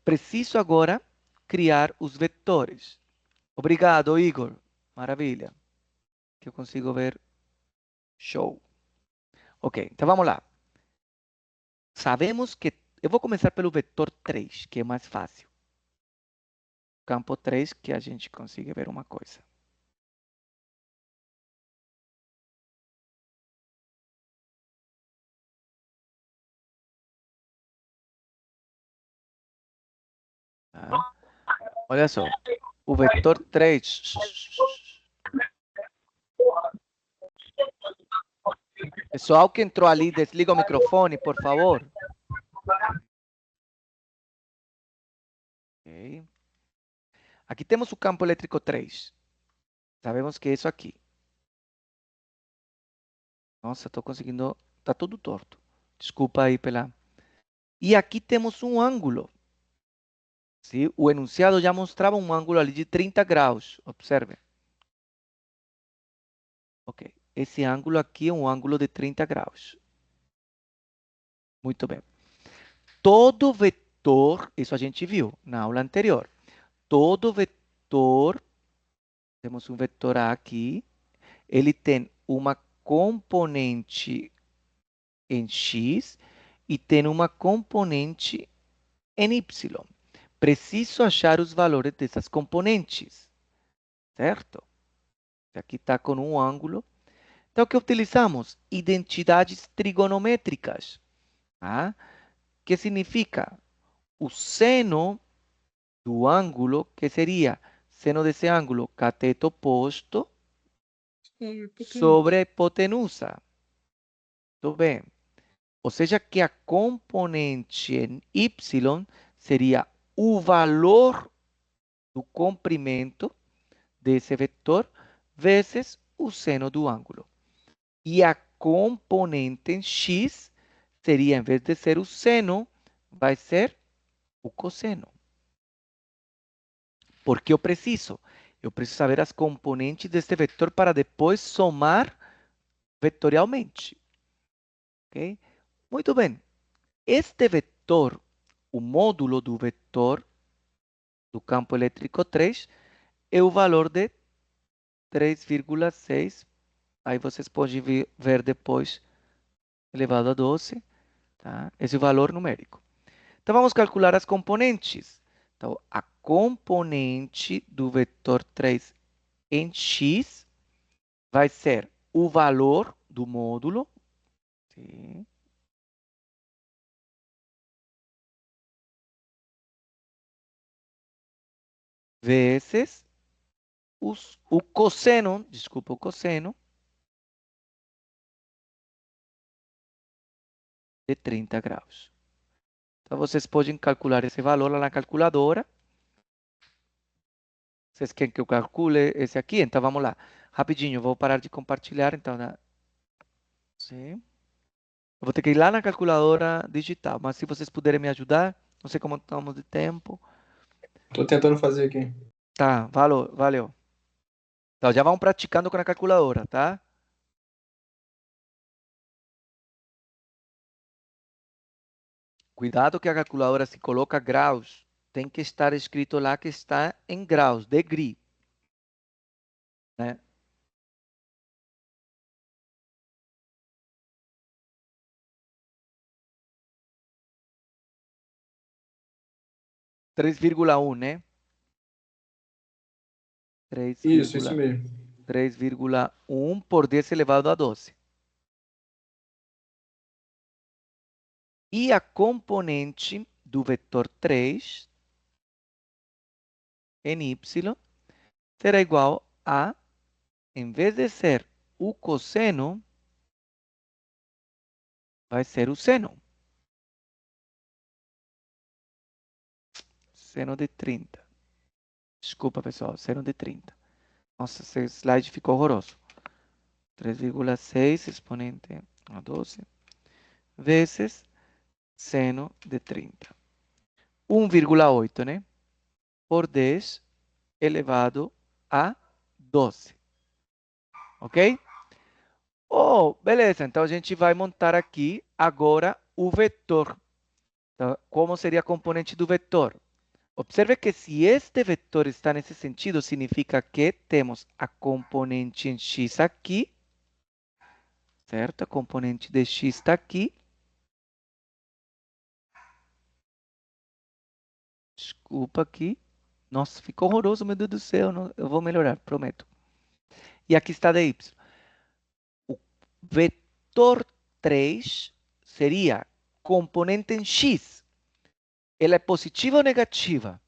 preciso agora criar os vetores. Obrigado, Igor. Maravilha. Que eu consigo ver. Show. Ok, então vamos lá. Sabemos que... Eu vou começar pelo vetor 3, que é mais fácil. Campo 3, que a gente consiga ver uma coisa. Tá? Olha só. O vetor 3. Pessoal que entrou ali, desliga o microfone, por favor. Ok. Aqui temos o campo elétrico 3. Sabemos que é isso aqui. Nossa, estou conseguindo... Está tudo torto. Desculpa aí pela... E aqui temos um ângulo. Sim? O enunciado já mostrava um ângulo ali de 30 graus. Observe. Ok. esse ângulo aqui é um ângulo de 30 graus. Muito bem. Todo vetor, isso a gente viu na aula anterior. Todo vetor, temos um vetor A aqui, ele tem uma componente em x e tem uma componente em y. Preciso achar os valores dessas componentes, certo? Aqui está com um ângulo. Então, o que utilizamos? Identidades trigonométricas. Tá? Que significa o seno do ângulo, que seria seno desse ângulo, cateto oposto, sobre a hipotenusa. Tudo bem? Ou seja, que a componente em y seria o valor do comprimento desse vetor vezes o seno do ângulo. E a componente em x seria, em vez de ser o seno, vai ser o cosseno. Porque eu preciso? Eu preciso saber as componentes deste vetor para depois somar vetorialmente. Ok? Muito bem. Este vetor, o módulo do vetor do campo elétrico 3, é o valor de 3,6. Aí vocês podem ver depois elevado a 12. Tá? Esse é o valor numérico. Então, vamos calcular as componentes. Então, a componente do vetor 3 em x vai ser o valor do módulo, sim, vezes o cosseno, desculpa, o cosseno de 30 graus. Então, vocês podem calcular esse valor lá na calculadora. Vocês querem que eu calcule esse aqui? Então, vamos lá. Rapidinho, vou parar de compartilhar. Então, sim. Eu vou ter que ir lá na calculadora digital, mas se vocês puderem me ajudar, não sei como estamos de tempo. Tô tentando fazer aqui. Tá, valeu, valeu. Então, já vão praticando com a calculadora, tá? Cuidado que a calculadora, se coloca graus, tem que estar escrito lá que está em graus, degree, né? Três vírgula um, né? Isso mesmo. 3,1 por 10 elevado a 12. E a componente do vetor 3 em y será igual a, em vez de ser o cosseno, vai ser o seno. Seno de 30. Desculpa, pessoal, seno de 30. Nossa, esse slide ficou horroroso. 3,6 exponente a 12 vezes seno de 30. 1,8, né? Por 10 elevado a 12. Ok? Oh, beleza. Então, a gente vai montar aqui agora o vetor. Então, como seria a componente do vetor? Observe que se este vetor está nesse sentido, significa que temos a componente em x aqui, certo? A componente de x está aqui. Desculpa aqui. Nossa, ficou horroroso, meu Deus do céu. Eu vou melhorar, prometo. E aqui está de y. O vetor 3 seria componente em x. Ela é positiva ou negativa?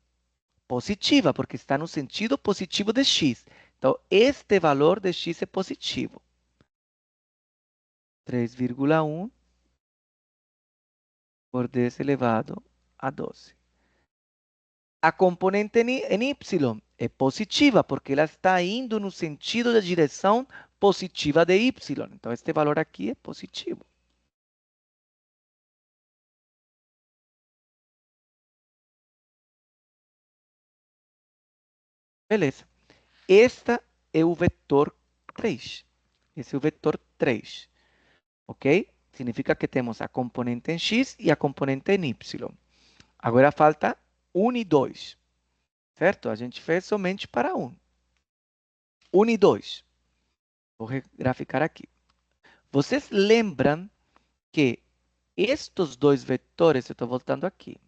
Positiva, porque está no sentido positivo de x. Então, este valor de x é positivo. 3,1 por 10 elevado a 12. A componente em y é positiva, porque ela está indo no sentido da direção positiva de y. Então, este valor aqui é positivo. Beleza. Esta é o vetor 3. Esse é o vetor 3. Ok? Significa que temos a componente em x e a componente em y. Agora falta 1 e 2. Certo? A gente fez somente para 1. 1 e 2. Vou graficar aqui. Vocês lembram que estes dois vetores, eu estou voltando aqui.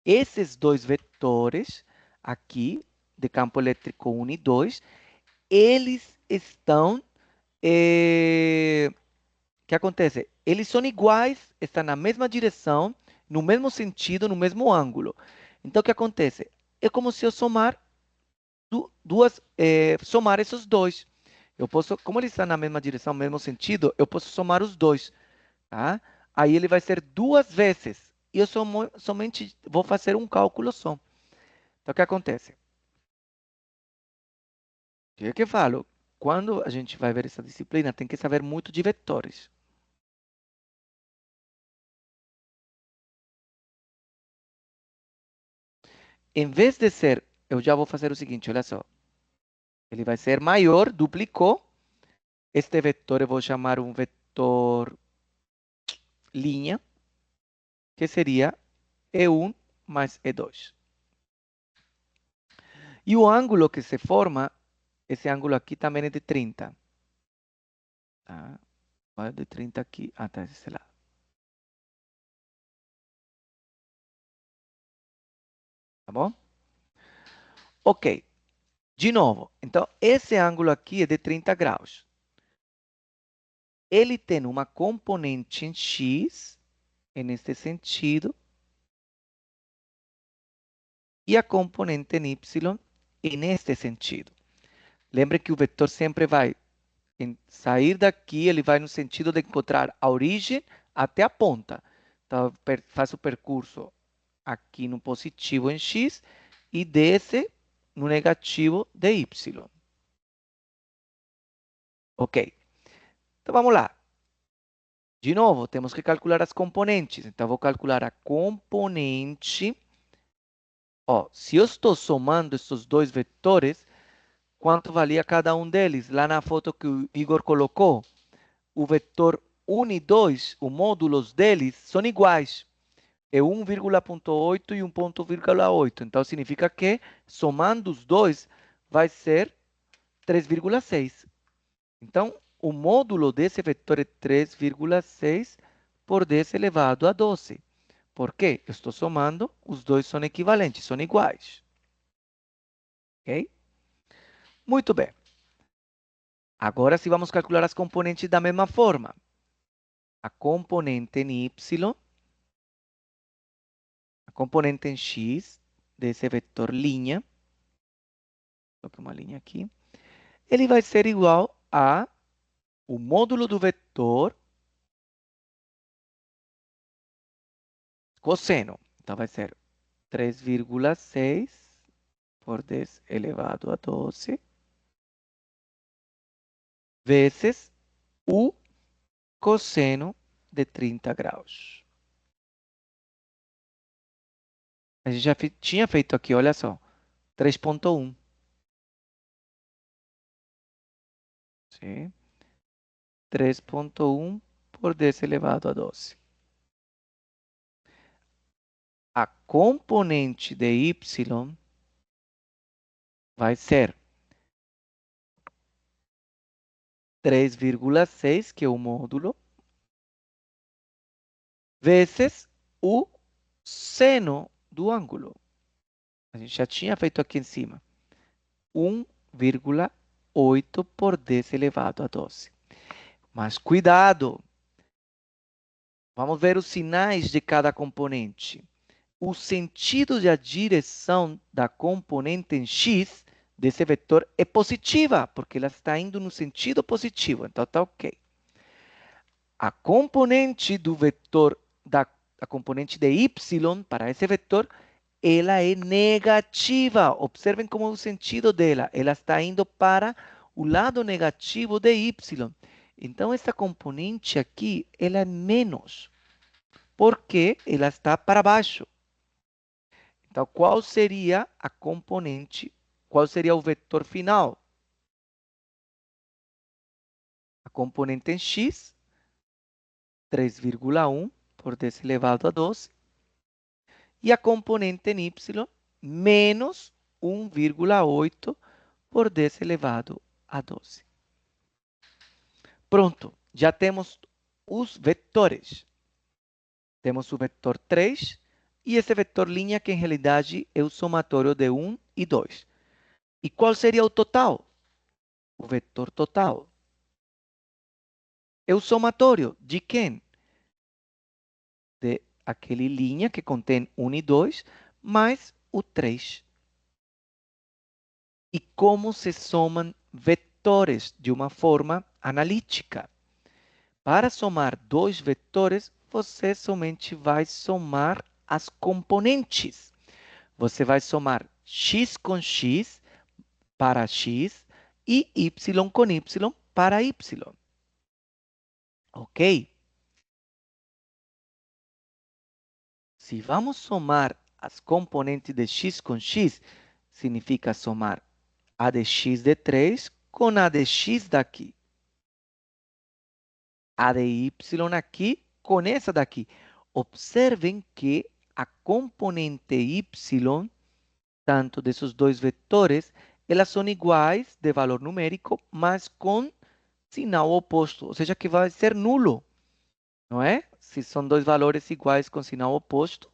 Esses dois vetores aqui, de campo elétrico 1 e 2, eles estão... o que acontece? Eles são iguais, estão na mesma direção, no mesmo sentido, no mesmo ângulo. Então, o que acontece? É como se eu somar somar esses dois. Eu posso, como eles estão na mesma direção, no mesmo sentido, eu posso somar os dois, tá? Aí ele vai ser duas vezes. E eu somente vou fazer um cálculo só. Então, o que acontece? O que eu falo? Quando a gente vai ver essa disciplina, tem que saber muito de vetores. Em vez de ser, eu já vou fazer o seguinte, olha só. Ele vai ser maior, duplicou. Este vetor eu vou chamar um vetor linha, que seria E1 mais E2. E o ângulo que se forma, esse ângulo aqui também é de 30. Tá? Vai de 30 aqui até esse lado. Tá bom? Ok. De novo, então esse ângulo aqui é de 30 graus. Ele tem uma componente em x, neste sentido, e a componente em y, neste sentido. Lembre que o vetor sempre vai sair daqui, ele vai no sentido de encontrar a origem até a ponta. Então, faz o percurso aqui no positivo em x e desce no negativo de y. Ok. Então, vamos lá. De novo, temos que calcular as componentes. Então, vou calcular a componente. Ó, se eu estou somando esses dois vetores, quanto valia cada um deles? Lá na foto que o Igor colocou, o vetor 1 e 2, os módulos deles são iguais. É 1,8 e 1,8. Então, significa que, somando os dois, vai ser 3,6. Então, o módulo desse vetor é 3,6 por 10 elevado a 12. Por quê? Eu estou somando, os dois são equivalentes, são iguais. Ok? Muito bem. Agora sim vamos calcular as componentes da mesma forma. A componente em y, a componente em x, desse vetor linha, coloque uma linha aqui, ele vai ser igual a o módulo do vetor cosseno. Então, vai ser 3,6 por 10 elevado a 12 vezes o cosseno de 30 graus. A gente já tinha feito aqui, olha só, 3,1. Sim. 3,1 por 10 elevado a 12. A componente de y vai ser 3,6, que é o módulo, vezes o seno do ângulo. A gente já tinha feito aqui em cima. 1,8 por 10 elevado a 12. Mas cuidado! Vamos ver os sinais de cada componente. O sentido e a direção da componente em x desse vetor é positiva, porque ela está indo no sentido positivo. Então, está ok. A componente do vetor, a componente de y para esse vetor, ela é negativa. Observem como é o sentido dela. Ela está indo para o lado negativo de y. Então, essa componente aqui, ela é menos, porque ela está para baixo. Então, qual seria a componente, qual seria o vetor final? componente em x, 3,1 por 10 elevado a 12. E a componente em y, menos 1,8 por 10 elevado a 12. Pronto, já temos os vetores. Temos o vetor 3 e esse vetor linha que em realidade é o somatório de 1 e 2. E qual seria o total? O vetor total é o somatório de quem? De aquele linha que contém 1 e 2, mais o 3. E como se somam vetores de uma forma analítica? Para somar dois vetores, você somente vai somar as componentes. Você vai somar x com x para x e y com y para y. Ok? Se vamos somar as componentes de x com x, significa somar a de x de 3 com a de x daqui. A de y aqui com essa daqui. Observem que a componente y, tanto desses dois vetores, elas são iguais de valor numérico, mas com sinal oposto, ou seja, que vai ser nulo, não é? Se são dois valores iguais com sinal oposto,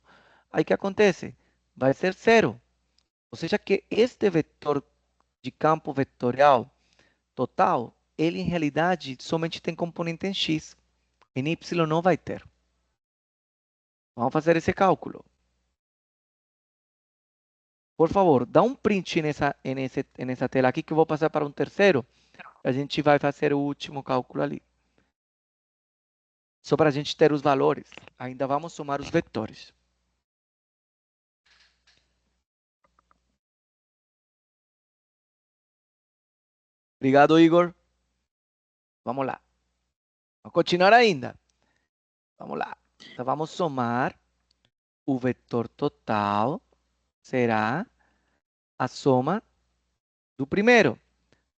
aí o que acontece? Vai ser zero. Ou seja, que este vetor de campo vetorial total, ele em realidade somente tem componente em x. Em y não vai ter. Vamos fazer esse cálculo. Por favor, dá um print nessa tela aqui que eu vou passar para um terceiro. A gente vai fazer o último cálculo ali. Só para a gente ter os valores. Ainda vamos somar os vetores. Obrigado, Igor. Vamos lá. Vamos continuar ainda. Vamos lá. Então, vamos somar o vetor total. Será a soma do primeiro,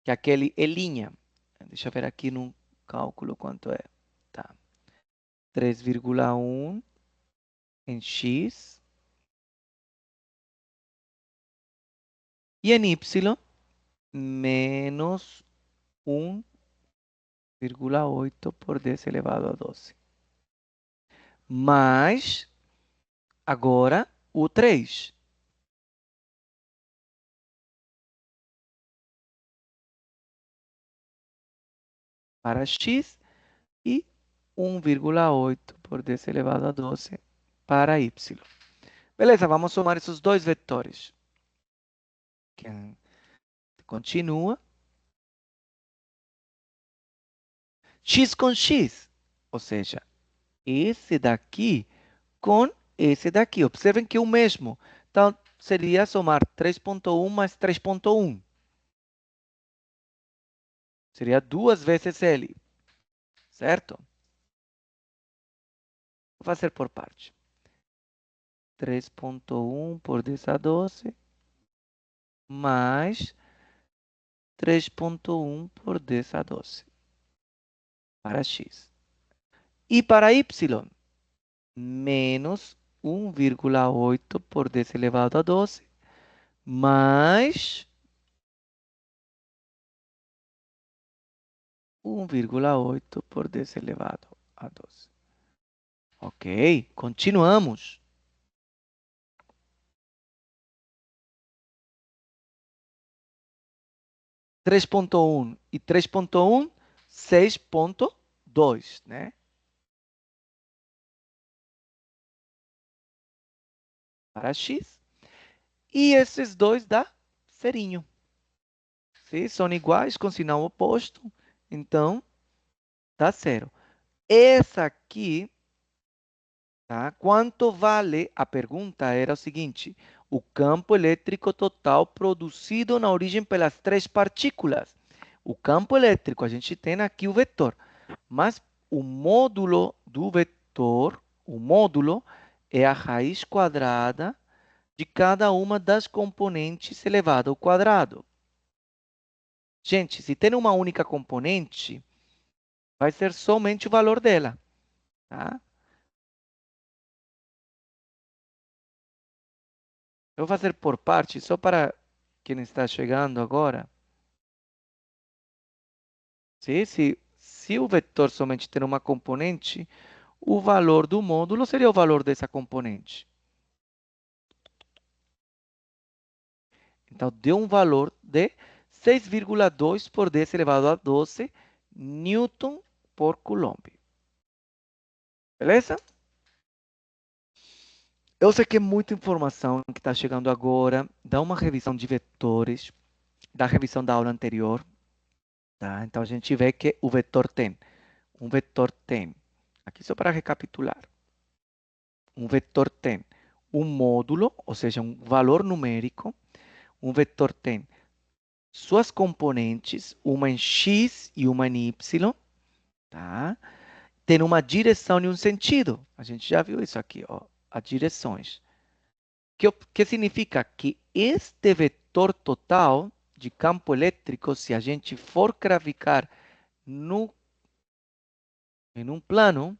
que aquele é linha. Deixa eu ver aqui no cálculo quanto é. Tá. 3,1 em x. E em y, menos 1,8 por 10 elevado a 12. Mais, agora, o 3. Para x e 1,8 por 10 elevado a 12 para y. Beleza, vamos somar esses dois vetores. Continua. X com x, ou seja, esse daqui com esse daqui. Observem que é o mesmo. Então, seria somar 3,1 mais 3,1. Seria 2 vezes ele, certo? Vou fazer por parte. 3,1 por 10 a 12 mais 3,1 por 10 a 12 para x. E para y, menos 1,8 por 10 elevado a 12 mais 1,8 por 10 elevado a 12. Ok, continuamos. 3,1 e 3,1, 6,2, né? Para x. E esses dois dá zerinho. Se são iguais com sinal oposto, então dá zero. Essa aqui, tá? Quanto vale? A pergunta era o seguinte: o campo elétrico total produzido na origem pelas três partículas. O campo elétrico, a gente tem aqui o vetor, mas o módulo do vetor, o módulo é a raiz quadrada de cada uma das componentes elevado ao quadrado. Gente, se tem uma única componente, vai ser somente o valor dela. Tá? Eu vou fazer por parte, só para quem está chegando agora. Se o vetor somente tem uma componente, o valor do módulo seria o valor dessa componente. Então, deu um valor de 6,2 por 10 elevado a 12 Newton por Coulomb. Beleza? Eu sei que é muita informação que está chegando agora. Dá uma revisão de vetores, da revisão da aula anterior. Tá? Então, a gente vê que o vetor tem. Um vetor tem. Aqui só para recapitular. Um vetor tem um módulo, ou seja, um valor numérico. Um vetor tem suas componentes, uma em x e uma em y. Tá? Tem uma direção e um sentido. A gente já viu isso aqui, ó, as direções. Que significa que este vetor total de campo elétrico, se a gente for graficar em um plano,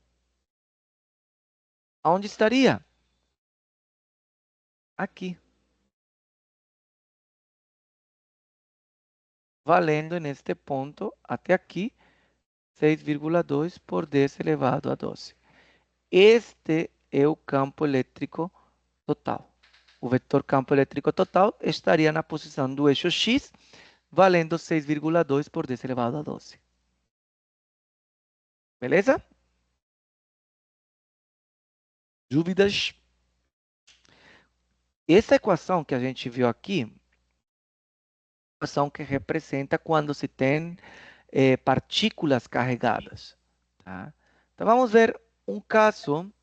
aonde estaria? Aqui. Valendo neste ponto até aqui 6,2 por 10 elevado a 12. Este é o campo elétrico total. O vetor campo elétrico total estaria na posição do eixo X, valendo 6,2 por 10 elevado a 12. Beleza? Dúvidas? Essa equação que a gente viu aqui, é a equação que representa quando se tem partículas carregadas. Tá? Então vamos ver um caso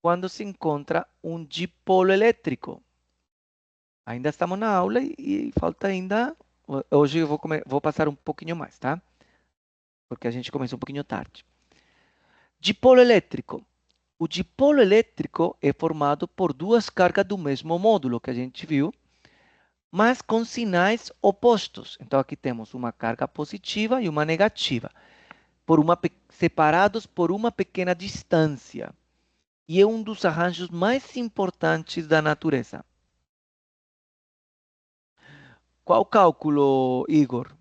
quando se encontra um dipolo elétrico. Ainda estamos na aula e falta ainda. Hoje eu vou passar um pouquinho mais, tá? Porque a gente começou um pouquinho tarde. Dipolo elétrico. O dipolo elétrico é formado por duas cargas do mesmo módulo que a gente viu, mas com sinais opostos. Então aqui temos uma carga positiva e uma negativa, separados por uma pequena distância. E é um dos arranjos mais importantes da natureza. Qual cálculo, Igor?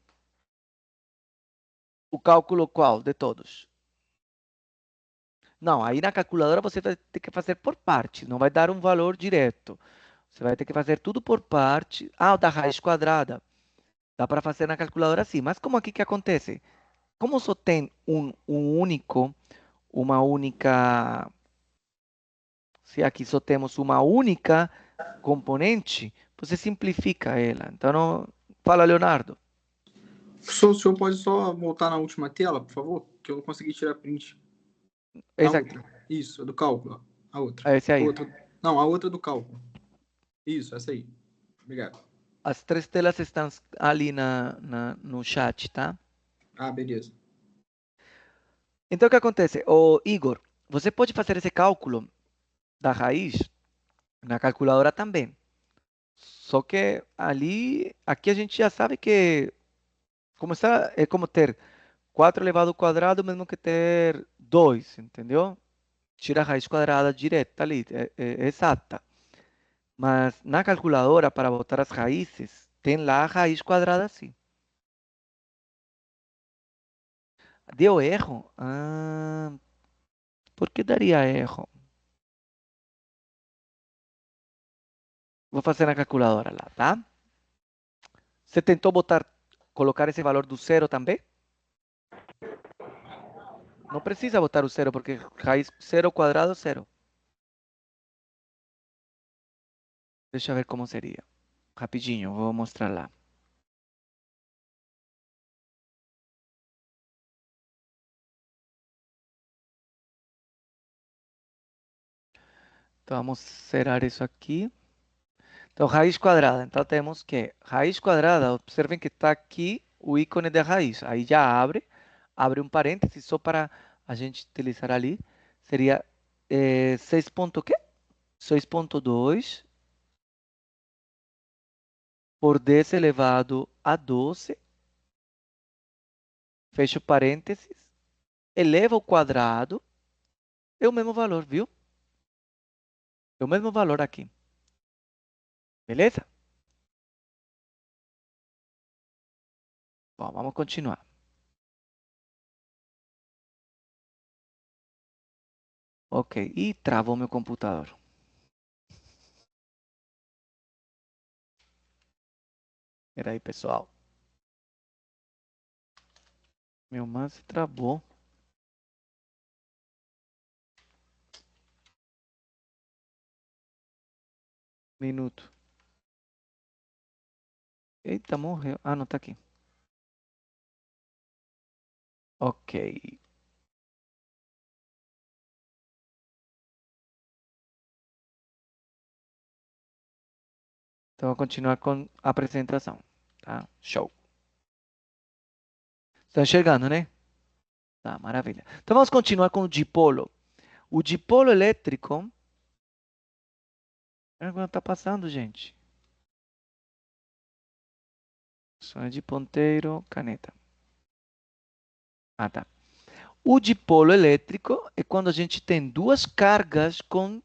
O cálculo qual de todos? Não, aí na calculadora você vai ter que fazer por parte, não vai dar um valor direto. Você vai ter que fazer tudo por parte. Ah, o da raiz quadrada. Dá para fazer na calculadora sim, mas como aqui que acontece? Como só tem uma única, se aqui só temos uma única componente, você simplifica ela. Então, não... Fala, Leonardo. O senhor pode só voltar na última tela, por favor? Que eu não consegui tirar print. A outra. Isso, a do cálculo. A outra. Esse aí. Não, a outra do cálculo. Isso, essa aí. Obrigado. As três telas estão ali no chat, tá? Ah, beleza. Então, o que acontece? Ô, Igor, você pode fazer esse cálculo da raiz na calculadora também. Só que aqui a gente já sabe que é como ter 4 elevado ao quadrado, mesmo que ter 2, entendeu? Tira a raiz quadrada direta ali, é exata. Mas na calculadora, para botar as raízes, tem lá a raiz quadrada assim. Deu erro? Ah, por que daria erro? Vou fazer na calculadora lá, tá? Você tentou colocar esse valor do zero também? Não precisa botar o zero, porque raiz zero quadrado, zero. Deixa eu ver como seria. Rapidinho, vou mostrar lá. Então, vamos zerar isso aqui. Então, raiz quadrada. Então, temos que raiz quadrada, observem que está aqui o ícone de raiz. Aí já abre um parêntese só para a gente utilizar ali. Seria 6 ponto quê? 6,2 por 10 elevado a 12. Fecho parênteses. eleva ao quadrado, é o mesmo valor, viu? É o mesmo valor aqui. Beleza? Bom, vamos continuar. Ok, e travou meu computador. Espera aí, pessoal. Meu mouse travou. Minuto. Eita, morreu. Ah, não, tá aqui. Ok. Então, vou continuar com a apresentação. Tá? Show. Está enxergando, né? Tá, maravilha. Então, vamos continuar com o dipolo. O dipolo elétrico... Agora está passando, gente. Som de ponteiro, caneta. Ah, tá. O dipolo elétrico é quando a gente tem duas cargas com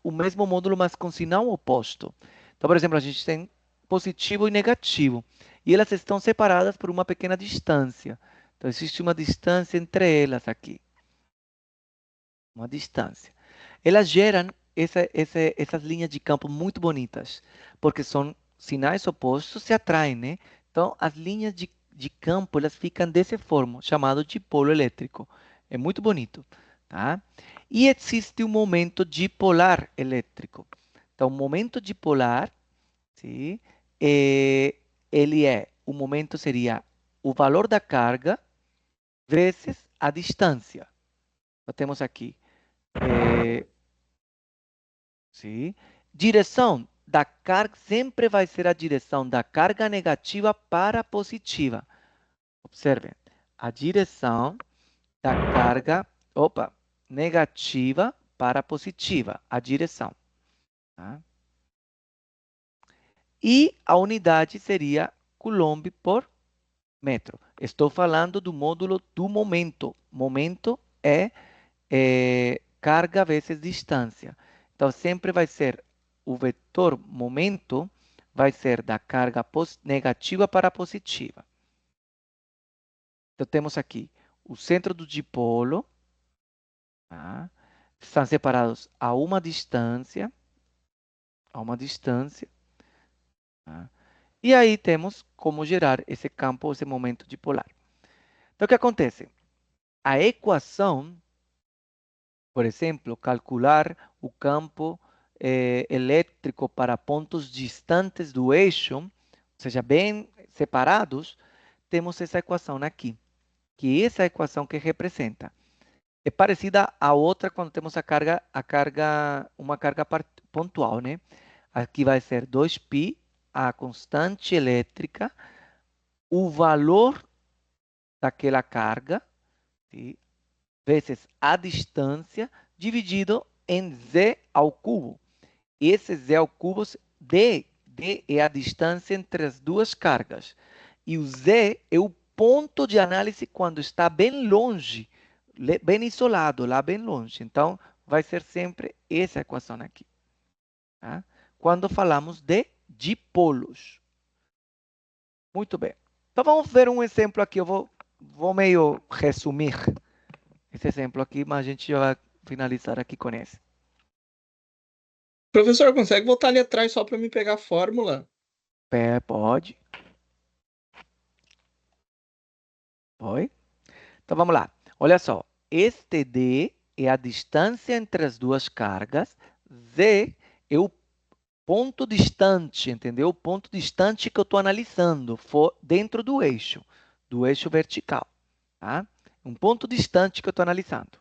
o mesmo módulo, mas com sinal oposto. Então, por exemplo, a gente tem positivo e negativo. E elas estão separadas por uma pequena distância. Então, existe uma distância entre elas aqui. Uma distância. Elas geram essas linhas de campo muito bonitas, porque são sinais opostos se atraem, né? Então, as linhas de campo, elas ficam dessa forma, chamado de polo elétrico. É muito bonito, tá? E existe um momento dipolar elétrico. Então, o momento dipolar, sim, o momento seria o valor da carga vezes a distância. Então, temos aqui sim. Direção da carga sempre vai ser a direção da carga negativa para a positiva. Observem, a direção da carga, negativa para a positiva, a direção. Tá? E a unidade seria Coulomb por metro. Estou falando do módulo do momento. Momento é carga vezes distância. Então, sempre vai ser o vetor momento, vai ser da carga negativa para positiva. Então, temos aqui o centro do dipolo, tá? Estão separados a uma distância, tá? E aí temos como gerar esse campo, esse momento dipolar. Então, o que acontece? A equação, por exemplo, calcular o campo elétrico para pontos distantes do eixo, ou seja, bem separados, temos essa equação aqui, que é essa equação que representa. É parecida à outra quando temos uma carga pontual, né? Aqui vai ser 2π, a constante elétrica, o valor daquela carga, sim, vezes a distância, dividido em z ao cubo. Esse z ao cubo, d é a distância entre as duas cargas. E o z é o ponto de análise quando está bem longe, bem isolado, lá bem longe. Então, vai ser sempre essa equação aqui. Tá? Quando falamos de dipolos. Muito bem. Então, vamos ver um exemplo aqui. Eu vou meio resumir esse exemplo aqui, mas a gente já vai finalizar aqui com esse. Professor, consegue voltar ali atrás só para me pegar a fórmula? Pode. Oi? Então vamos lá. Olha só. Este D é a distância entre as duas cargas. Z é o ponto distante, entendeu? O ponto distante que eu estou analisando dentro do eixo vertical. Tá? Um ponto distante que eu estou analisando.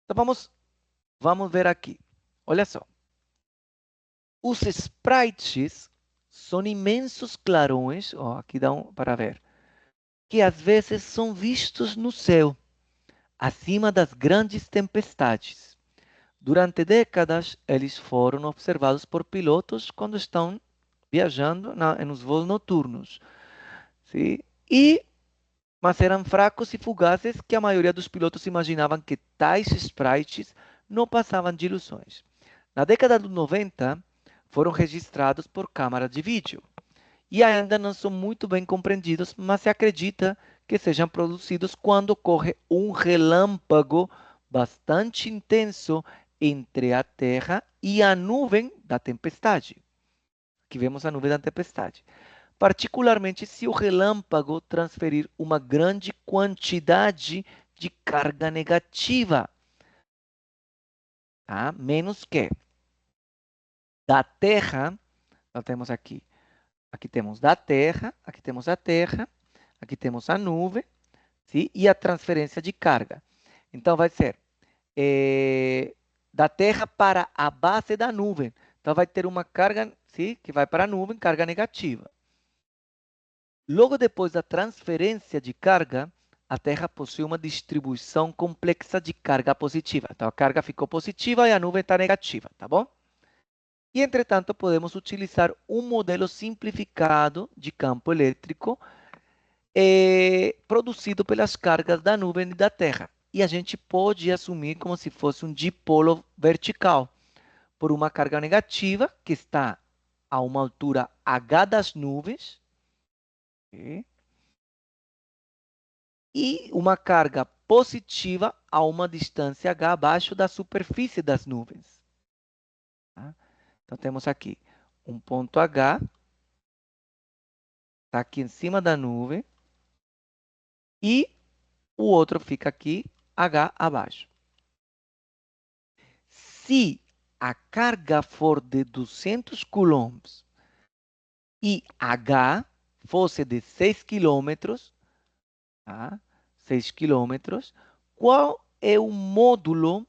Então vamos ver aqui. Olha só. Os sprites são imensos clarões, ó, aqui dá para ver, que às vezes são vistos no céu, acima das grandes tempestades. Durante décadas, eles foram observados por pilotos quando estão viajando nos voos noturnos. Sim? E mas eram fracos e fugazes que a maioria dos pilotos imaginavam que tais sprites não passavam de ilusões. Na década dos 90, foram registrados por câmara de vídeo e ainda não são muito bem compreendidos, mas se acredita que sejam produzidos quando ocorre um relâmpago bastante intenso entre a Terra e a nuvem da tempestade. Aqui vemos a nuvem da tempestade. Particularmente se o relâmpago transferir uma grande quantidade de carga negativa, tá? Menos que da Terra, nós temos aqui. Aqui temos da Terra, aqui temos a Terra, aqui temos a nuvem, sim? E a transferência de carga. Então, vai ser da Terra para a base da nuvem. Então, vai ter uma carga, sim? Que vai para a nuvem, carga negativa. Logo depois da transferência de carga, a Terra possui uma distribuição complexa de carga positiva. Então, a carga ficou positiva e a nuvem está negativa, tá bom? E, entretanto, podemos utilizar um modelo simplificado de campo elétrico produzido pelas cargas da nuvem e da Terra. E a gente pode assumir como se fosse um dipolo vertical, por uma carga negativa que está a uma altura h das nuvens, okay? E uma carga positiva a uma distância h abaixo da superfície das nuvens. Tá? Então, temos aqui um ponto H, está aqui em cima da nuvem, e o outro fica aqui, H abaixo. Se a carga for de 200 coulombs e H fosse de 6 quilômetros, tá? 6 quilômetros, qual é o módulo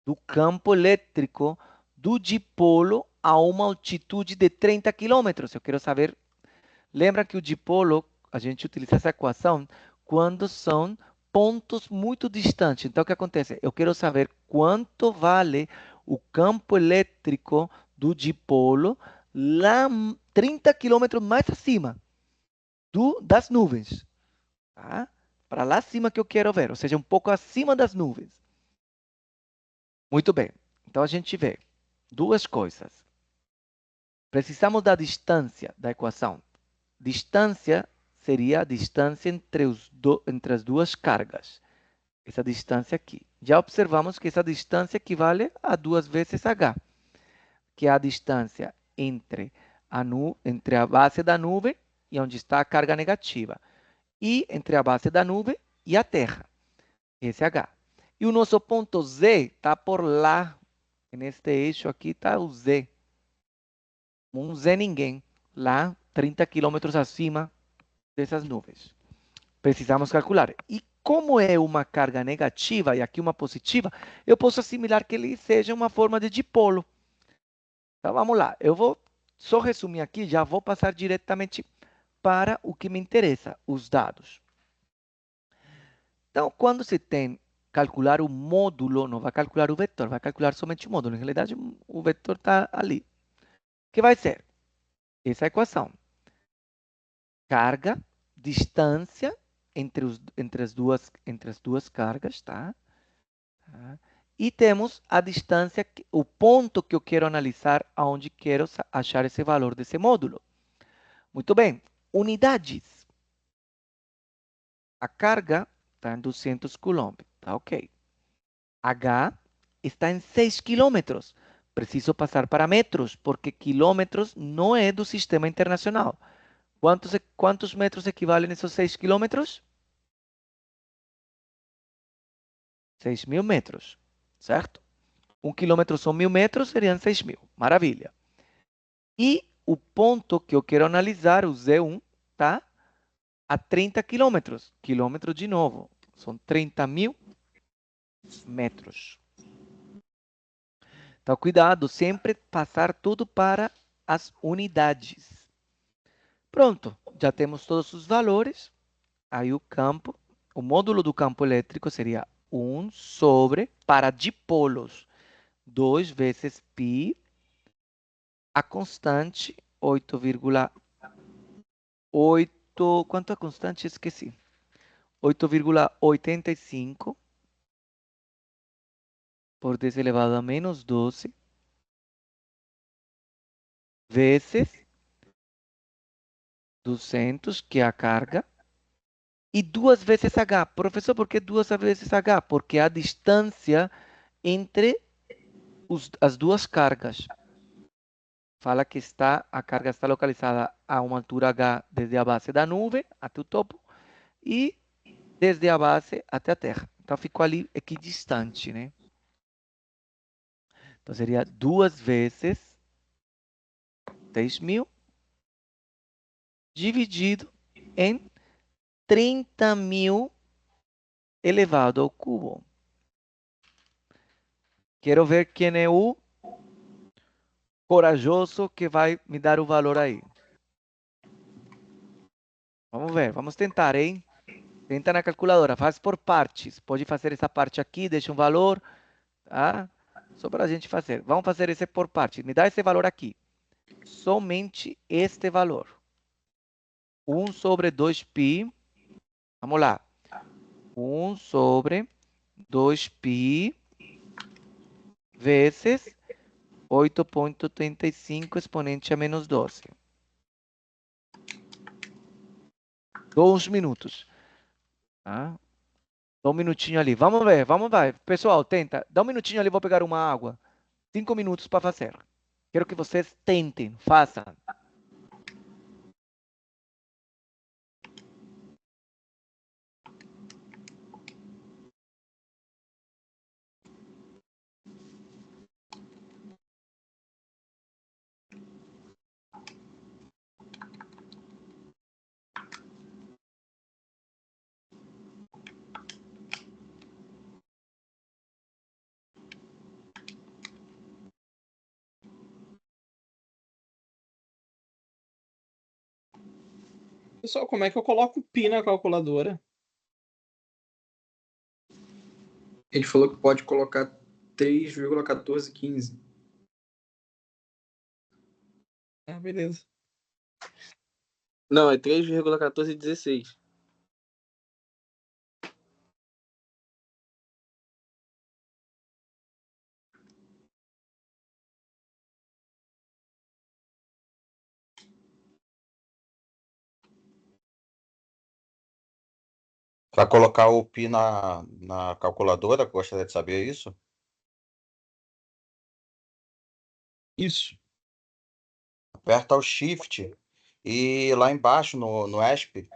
do campo elétrico do dipolo a uma altitude de 30 quilômetros? Eu quero saber. Lembra que o dipolo, a gente utiliza essa equação quando são pontos muito distantes. Então, o que acontece? Eu quero saber quanto vale o campo elétrico do dipolo lá 30 quilômetros mais acima das nuvens. Tá? Para lá acima que eu quero ver, ou seja, um pouco acima das nuvens. Muito bem. Então, a gente vê duas coisas. Precisamos da distância da equação. Distância seria a distância entre as duas cargas. Essa distância aqui. Já observamos que essa distância equivale a 2 vezes h, que é a distância entre a base da nuvem e onde está a carga negativa, e entre a base da nuvem e a Terra. Esse é h. E o nosso ponto Z está por lá. Neste eixo aqui está o Z. Um Z ninguém. Lá, 30 quilômetros acima dessas nuvens. Precisamos calcular. E como é uma carga negativa e aqui uma positiva, eu posso assimilar que ele seja uma forma de dipolo. Então, vamos lá. Eu vou só resumir aqui, já vou passar diretamente para o que me interessa, os dados. Então, quando se tem calcular o módulo, não vai calcular o vetor, vai calcular somente o módulo. Em realidade, o vetor está ali. O que vai ser? Essa equação. Carga, distância entre as duas cargas, tá? E temos a distância, o ponto que eu quero analisar, aonde quero achar esse valor desse módulo. Muito bem, unidades. A carga está em 200 coulomb, tá ok. H está em 6 quilômetros. Preciso passar para metros, porque quilômetros não é do sistema internacional. Quantos metros equivalem esses 6 quilômetros? 6.000 metros, certo? 1 quilômetro são 1.000 metros, seriam 6.000. Maravilha. E o ponto que eu quero analisar, o Z1, tá? A 30 quilômetros. Quilômetro de novo. São 30.000 metros. Então, cuidado, sempre passar tudo para as unidades. Pronto, já temos todos os valores. Aí o campo, o módulo do campo elétrico seria 1 sobre, para dipolos, 2 vezes π, a constante 8,8. Quanto é a constante? Esqueci. 8,85 por 10 elevado a menos 12 vezes 200, que é a carga, e duas vezes h. Professor, por que duas vezes h? Porque é a distância entre as duas cargas. Fala que a carga está localizada a uma altura h desde a base da nuvem até o topo e desde a base até a Terra. Então ficou ali equidistante, né? Então seria duas vezes 6.000 dividido em 30.000 elevado ao cubo. Quero ver quem é o corajoso que vai me dar o valor aí. Vamos ver, vamos tentar, hein? Tenta na calculadora, faz por partes. Pode fazer essa parte aqui, deixa um valor, tá? Só para a gente fazer. Vamos fazer esse por parte. Me dá esse valor aqui. Somente este valor. 1 sobre 2π. Vamos lá. 1 sobre 2π vezes 8,85 expoente a menos 12. 2 minutos. Tá? Dá um minutinho ali. Vamos ver, vamos ver. Pessoal, tenta. Dá um minutinho ali, vou pegar uma água. 5 minutos para fazer. Quero que vocês tentem, façam. Pessoal, como é que eu coloco o pi na calculadora? Ele falou que pode colocar 3,1415. Ah, beleza. Não, é 3,1416. Para colocar o pi na calculadora, gostaria de saber isso? Isso. Aperta o Shift e lá embaixo no ESP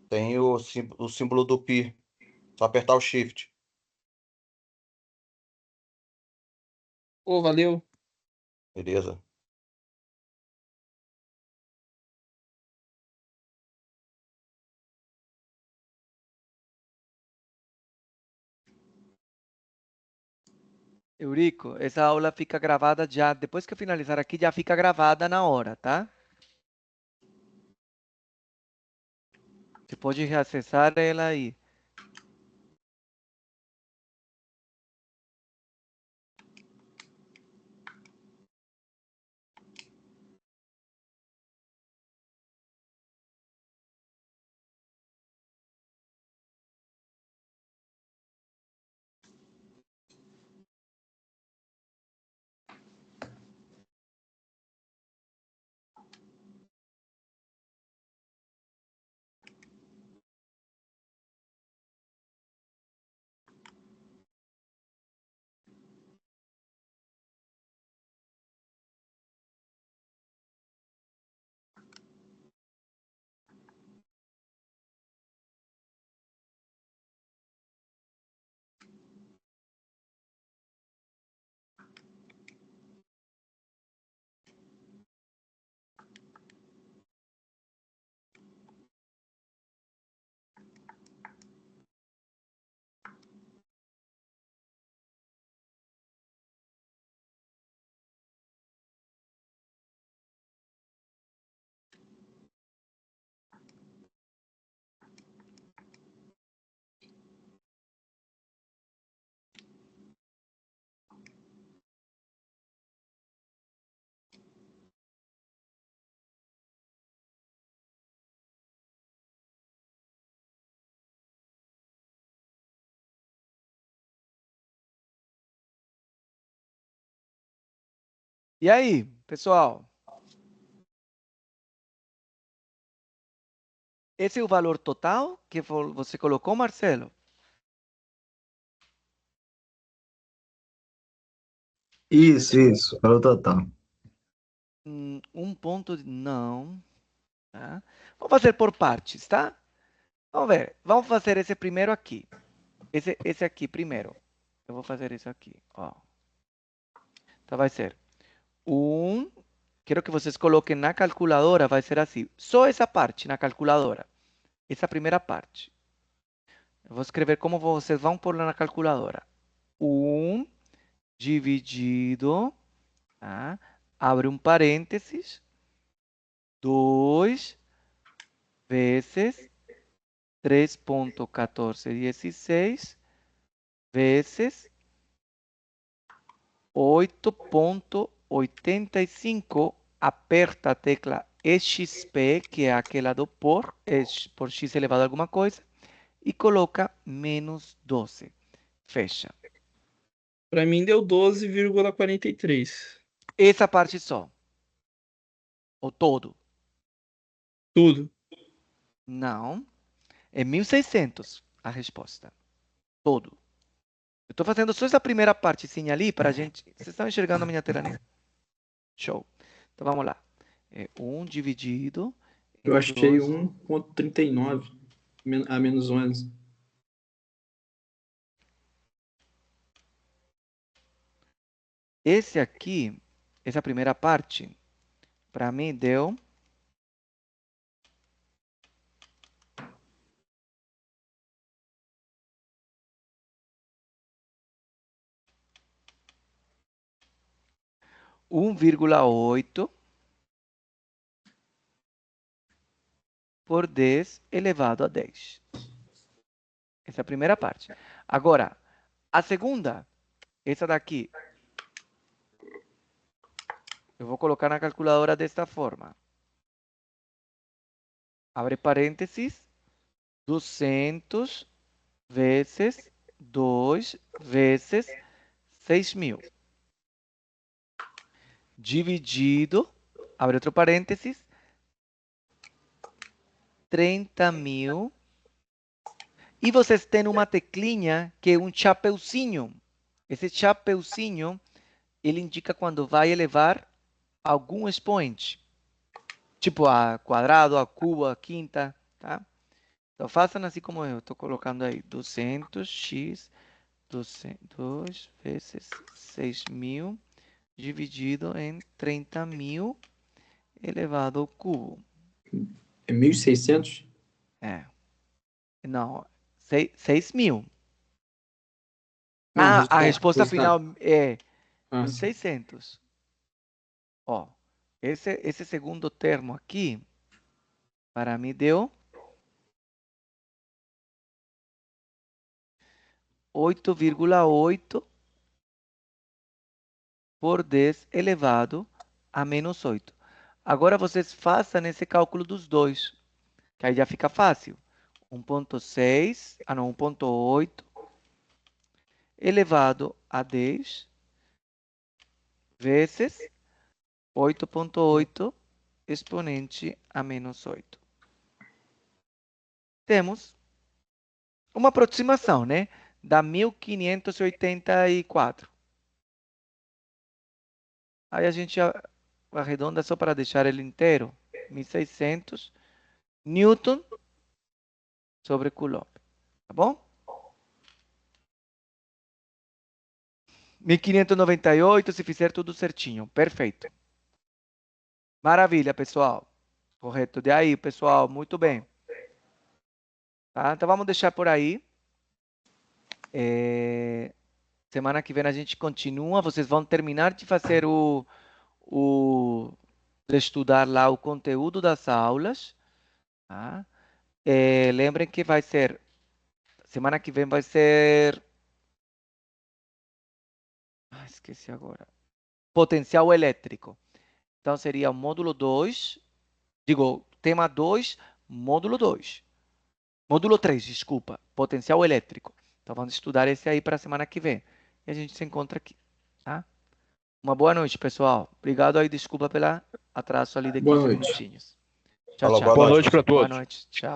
tem o símbolo do pi. Só apertar o Shift. Ô, valeu. Beleza. Eurico, essa aula fica gravada já. Depois que eu finalizar aqui, já fica gravada na hora, tá? Você pode reacessar ela aí. E aí, pessoal? Esse é o valor total que você colocou, Marcelo? Isso, valor total. Não. Tá? Vamos fazer por partes, tá? Vamos ver. Vamos fazer esse primeiro aqui. Esse aqui primeiro. Eu vou fazer isso aqui, ó. Então vai ser quero que vocês coloquem na calculadora, vai ser assim. Só essa parte na calculadora. Essa primeira parte. Eu vou escrever como vocês vão pôr na calculadora. 1 dividido, tá? Abre um parênteses, 2 vezes 3,1416 vezes 8,85. Aperta a tecla EXP, que é aquela do por x elevado a alguma coisa, e coloca menos 12. Fecha. Para mim deu 12,43. Essa parte só. O todo. Tudo. Não. É 1.600 a resposta. Todo. Eu estou fazendo só essa primeira partezinha ali para a gente... Vocês estão enxergando a minha tela, né? Show. Então vamos lá. 1 dividido... Eu achei 1,39 a menos 11. Esse aqui, essa primeira parte, para mim deu... um 1,8 por 10 elevado a 10. Essa é a primeira parte. Agora, a segunda, essa daqui, eu vou colocar na calculadora desta forma. Abre parênteses, 200 vezes 2 vezes 6.000. Dividido, abre outro parênteses, 30.000. E vocês têm uma teclinha que é um chapeuzinho. Esse chapeuzinho, ele indica quando vai elevar algum expoente. Tipo a quadrado, a cubo, a quinta, tá? Então façam assim como eu estou colocando aí. 200x 200 vezes 6.000 dividido em 30.000 elevado ao cubo. É 1.600? É. Não, 6.000. Não, A resposta resultado. final é Ah, 1.600. Ó, esse segundo termo aqui, para mim deu 8,8 por 10 elevado a menos 8. Agora vocês façam esse cálculo dos dois, que aí já fica fácil. 1,6, 1,8 elevado a 10 vezes 8,8 exponente a menos 8. Temos uma aproximação, né? Dá 1.584. Aí a gente arredonda só para deixar ele inteiro. 1.600 Newton sobre Coulomb. Tá bom? 1.598 se fizer tudo certinho. Perfeito. Maravilha, pessoal. Correto. De aí, pessoal. Muito bem. Tá? Então vamos deixar por aí. Semana que vem a gente continua. Vocês vão terminar de fazer de estudar lá o conteúdo das aulas. Tá? Lembrem que vai ser, semana que vem vai ser, esqueci agora, potencial elétrico. Então seria o módulo 2, tema 2, módulo 2. Módulo 3, desculpa, potencial elétrico. Então vamos estudar esse aí para a semana que vem. E a gente se encontra aqui, tá? Uma boa noite, pessoal. Obrigado aí, desculpa pelo atraso ali de 15 minutinhos. Tchau, Falou, tchau. boa noite para Boa todos. noite. Tchau.